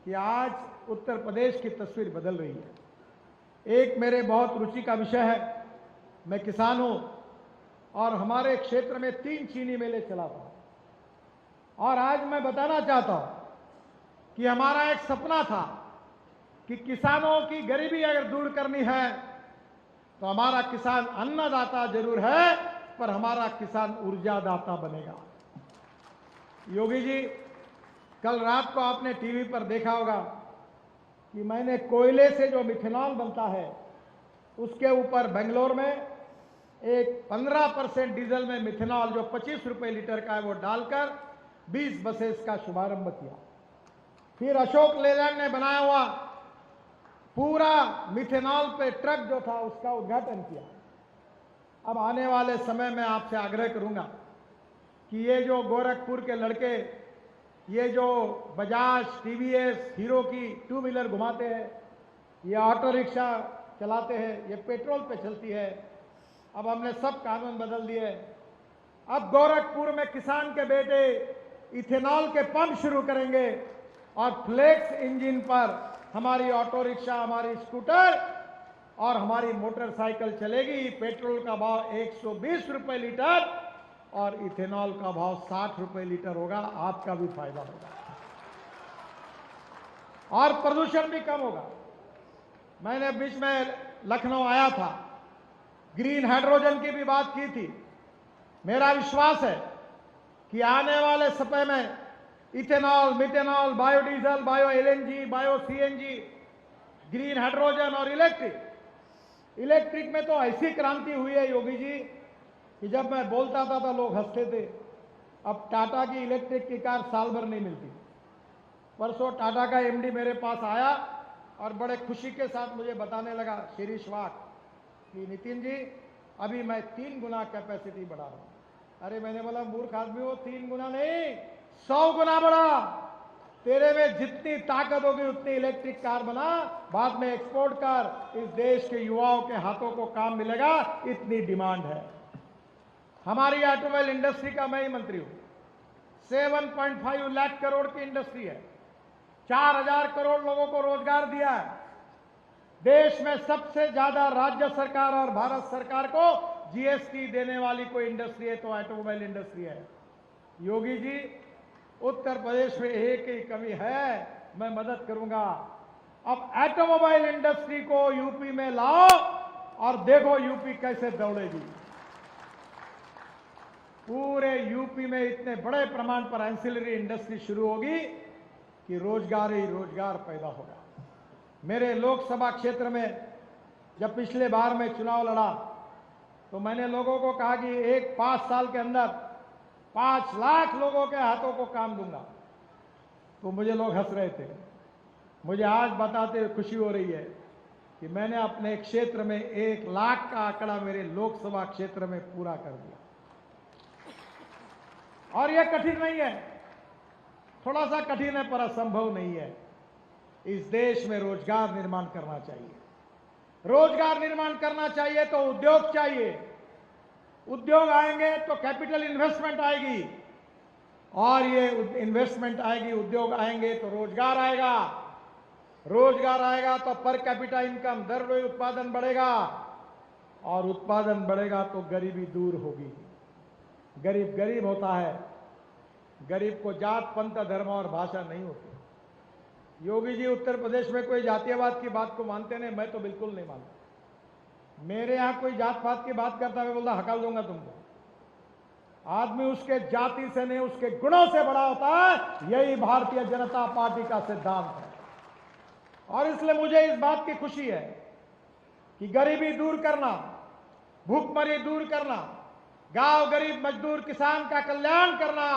कि आज उत्तर प्रदेश की तस्वीर बदल रही है। एक मेरे बहुत रुचि का विषय है, मैं किसान हूं और हमारे क्षेत्र में 3 चीनी मेले चला था। और आज मैं बताना चाहता हूं कि हमारा एक सपना था कि किसानों की गरीबी अगर दूर करनी है तो हमारा किसान अन्नदाता जरूर है, पर हमारा किसान ऊर्जादाता बनेगा। योगी जी, कल रात को आपने टीवी पर देखा होगा कि मैंने कोयले से जो मिथेनॉल बनता है उसके ऊपर बेंगलोर में एक 15% डीजल में मिथेनॉल जो 25 रुपए लीटर का है वो डालकर 20 बसेस का शुभारंभ किया। फिर अशोक लेलैंड ने बनाया हुआ पूरा मिथेनॉल पे ट्रक जो था उसका उद्घाटन किया। अब आने वाले समय में आपसे आग्रह करूंगा कि ये जो गोरखपुर के लड़के ये जो बजाज, टीवीएस, हीरो की 2 व्हीलर घुमाते हैं, ये ऑटो रिक्शा चलाते हैं, ये पेट्रोल पे चलती है। अब हमने सब कानून बदल दिए। अब गोरखपुर में किसान के बेटे इथेनॉल के पंप शुरू करेंगे और फ्लेक्स इंजन पर हमारी ऑटो रिक्शा, हमारी स्कूटर और हमारी मोटरसाइकिल चलेगी। पेट्रोल का भाव 120 रुपए लीटर और इथेनॉल का भाव 60 रुपए लीटर होगा। आपका भी फायदा होगा और प्रदूषण भी कम होगा। मैंने बीच में लखनऊ आया था, ग्रीन हाइड्रोजन की भी बात की थी। मेरा विश्वास है कि आने वाले समय में ethanol, methanol, biodiesel, bio LNG, bio CNG, green hydrogen और इलेक्ट्रिक में तो ऐसी क्रांति हुई है योगी जी कि जब मैं बोलता था तो लोग हंसते थे। अब टाटा की इलेक्ट्रिक की कार साल भर नहीं मिलती। परसों टाटा का एमडी मेरे पास आया और बड़े खुशी के साथ मुझे बताने लगा, शिरीष वाक, कि नितिन जी अभी मैं 3 गुना कैपेसिटी बढ़ा रहा हूं। अरे मैंने बोला मूर्ख आदमी हो, 3 गुना नहीं 100 गुना बढ़ा। तेरे में जितनी ताकत होगी उतनी इलेक्ट्रिक कार बना, बाद में एक्सपोर्ट कर, इस देश के युवाओं के हाथों को काम मिलेगा, इतनी डिमांड है। हमारी ऑटोमोबाइल इंडस्ट्री का मैं ही मंत्री हूं। 7.5 लाख करोड़ की इंडस्ट्री है, 4,000 करोड़ लोगों को रोजगार दिया है। देश में सबसे ज्यादा राज्य सरकार और भारत सरकार को जीएसटी देने वाली कोई इंडस्ट्री है तो ऑटोमोबाइल इंडस्ट्री है। योगी जी, उत्तर प्रदेश में एक ही कमी है, मैं मदद करूंगा। अब ऑटोमोबाइल इंडस्ट्री को यूपी में लाओ और देखो यूपी कैसे दौड़ेगी। पूरे यूपी में इतने बड़े प्रमाण पर एंसिलरी इंडस्ट्री शुरू होगी कि रोजगार ही रोजगार पैदा होगा। मेरे लोकसभा क्षेत्र में जब पिछले बार मैं चुनाव लड़ा तो मैंने लोगों को कहा कि 5 साल के अंदर 5 लाख लोगों के हाथों को काम दूंगा, तो मुझे लोग हंस रहे थे। मुझे आज बताते हुए खुशी हो रही है कि मैंने अपने क्षेत्र में 1 लाख का आंकड़ा मेरे लोकसभा क्षेत्र में पूरा कर दिया। और यह कठिन नहीं है, थोड़ा सा कठिन है पर असंभव नहीं है। इस देश में रोजगार निर्माण करना चाहिए। रोजगार निर्माण करना चाहिए तो उद्योग चाहिए। उद्योग आएंगे तो कैपिटल इन्वेस्टमेंट आएगी, और ये इन्वेस्टमेंट आएगी, उद्योग आएंगे तो रोजगार आएगा। रोजगार आएगा तो पर कैपिटा इनकम, दररोज उत्पादन बढ़ेगा, और उत्पादन बढ़ेगा तो गरीबी दूर होगी। गरीब गरीब होता है, गरीब को जात पंथ धर्म और भाषा नहीं होती। योगी जी उत्तर प्रदेश में कोई जातीयवाद की बात को मानते नहीं, मैं तो बिल्कुल नहीं मानता। मेरे यहां कोई जात पात की बात करता है, बोलता हकल दूंगा तुमको। आदमी उसके जाति से नहीं उसके गुणों से बड़ा होता है। यही भारतीय जनता पार्टी का सिद्धांत है। और इसलिए मुझे इस बात की खुशी है कि गरीबी दूर करना, भूखमरी दूर करना, गांव गरीब मजदूर किसान का कल्याण करना,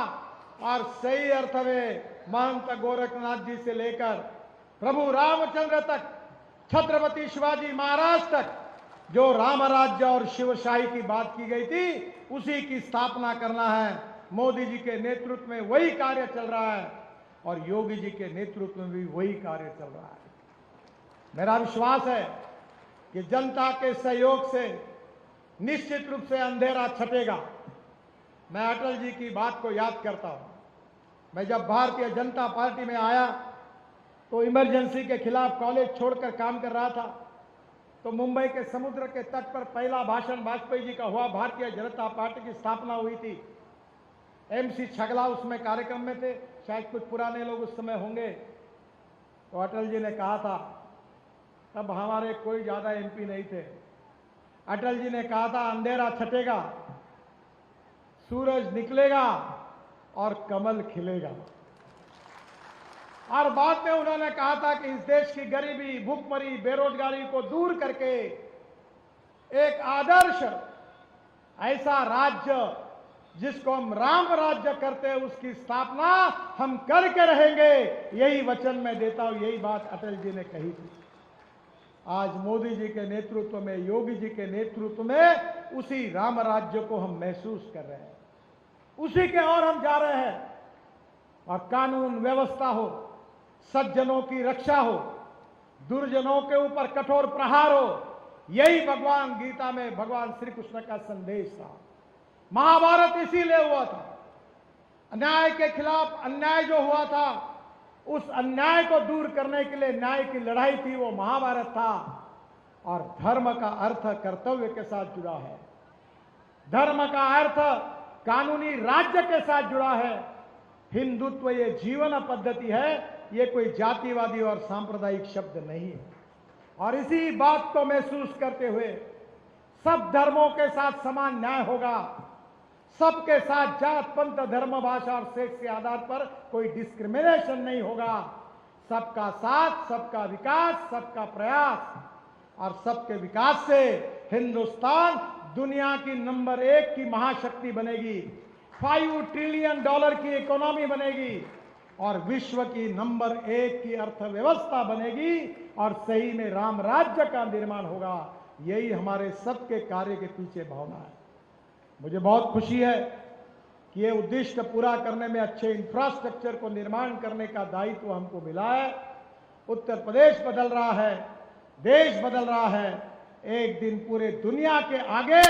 और सही अर्थ में महंत गोरखनाथ जी से लेकर प्रभु रामचंद्र तक, छत्रपति शिवाजी महाराज तक जो राम राज्य और शिवशाही की बात की गई थी, उसी की स्थापना करना है। मोदी जी के नेतृत्व में वही कार्य चल रहा है, और योगी जी के नेतृत्व में भी वही कार्य चल रहा है। मेरा विश्वास है कि जनता के सहयोग से निश्चित रूप से अंधेरा छटेगा। मैं अटल जी की बात को याद करता हूं। मैं जब भारतीय जनता पार्टी में आया तो इमरजेंसी के खिलाफ कॉलेज छोड़कर काम कर रहा था। तो मुंबई के समुद्र के तट पर पहला भाषण वाजपेयी जी का हुआ। भारतीय जनता पार्टी की स्थापना हुई थी। MC छगला उसमें कार्यक्रम में थे, शायद कुछ पुराने लोग उस समय होंगे। तो अटल जी ने कहा था, तब हमारे कोई ज्यादा MP नहीं थे, अटल जी ने कहा था अंधेरा छटेगा, सूरज निकलेगा और कमल खिलेगा। और बाद में उन्होंने कहा था कि इस देश की गरीबी, भूखमरी, बेरोजगारी को दूर करके एक आदर्श ऐसा राज्य जिसको हम राम राज्य करते हैं, उसकी स्थापना हम करके रहेंगे। यही वचन मैं देता हूं, यही बात अटल जी ने कही थी। आज मोदी जी के नेतृत्व में, योगी जी के नेतृत्व में उसी राम राज्य को हम महसूस कर रहे हैं, उसी के ओर हम जा रहे हैं। और कानून व्यवस्था हो, सज्जनों की रक्षा हो, दुर्जनों के ऊपर कठोर प्रहार हो, यही भगवान गीता में भगवान श्री कृष्ण का संदेश था। महाभारत इसीलिए हुआ था। अन्याय के खिलाफ अन्याय जो हुआ था, उस अन्याय को दूर करने के लिए न्याय की लड़ाई थी, वो महाभारत था। और धर्म का अर्थ कर्तव्य के साथ जुड़ा है, धर्म का अर्थ कानूनी राज्य के साथ जुड़ा है। हिंदुत्व ये जीवन पद्धति है, ये कोई जातिवादी और सांप्रदायिक शब्द नहीं है। और इसी बात को महसूस करते हुए सब धर्मों के साथ समान न्याय होगा, सबके साथ जात पंथ धर्म भाषा और सेक्स के आधार पर कोई डिस्क्रिमिनेशन नहीं होगा। सबका साथ, सबका विकास, सबका प्रयास, और सबके विकास से हिंदुस्तान दुनिया की नंबर 1 की महाशक्ति बनेगी, $5 ट्रिलियन की इकोनॉमी बनेगी, और विश्व की नंबर 1 की अर्थव्यवस्था बनेगी, और सही में राम राज्य का निर्माण होगा। यही हमारे सबके कार्य के पीछे भावना है। मुझे बहुत खुशी है कि ये उद्देश्य पूरा करने में अच्छे इंफ्रास्ट्रक्चर को निर्माण करने का दायित्व हमको मिला है। उत्तर प्रदेश बदल रहा है, देश बदल रहा है। एक दिन पूरे दुनिया के आगे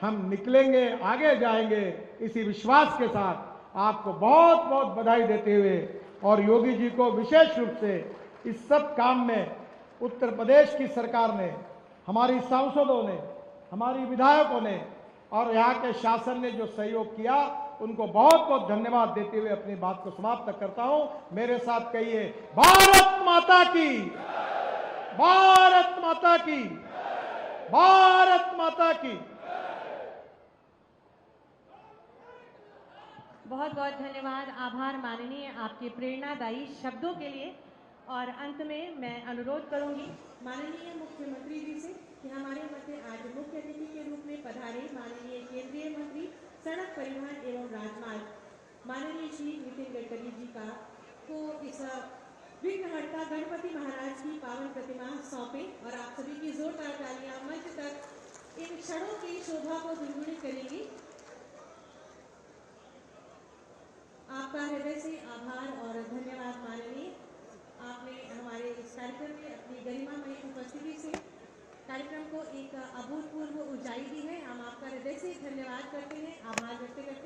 हम निकलेंगे, आगे जाएंगे। इसी विश्वास के साथ आपको बहुत बहुत बधाई देते हुए, और योगी जी को विशेष रूप से इस सब काम में उत्तर प्रदेश की सरकार ने, हमारी सांसदों ने, हमारी विधायकों ने और यहाँ के शासन ने जो सहयोग किया, उनको बहुत बहुत धन्यवाद देते हुए अपनी बात को समाप्त करता हूं। मेरे साथ कहिए, भारत माता की, भारत माता की। भारत माता की। बहुत बहुत धन्यवाद, आभार माननीय आपके प्रेरणादायी शब्दों के लिए। और अंत में मैं अनुरोध करूंगी माननीय मुख्यमंत्री जी से कि हमारे मध्य आज मुख्य अतिथि के रूप में पधारे माननीय केंद्रीय मंत्री सड़क परिवहन एवं राजमार्ग माननीय श्री नितिन गडकरी जी का को इस विघ्नहर्ता गणपति महाराज की पावन प्रतिमा सौंपे। और आप सभी की जोरदार तालियां मंच तक इन क्षणों की शोभा को द्विगुणित करेंगी। आपका हृदय से आभार और धन्यवाद माननीय। आपने हमारे इस कार्यक्रम में अपनी गरिमामयी उपस्थिति से कार्यक्रम को एक अभूतपूर्व ऊंचाई दी है। हम आपका हृदय से धन्यवाद करते हैं, आभार व्यक्त करते हैं।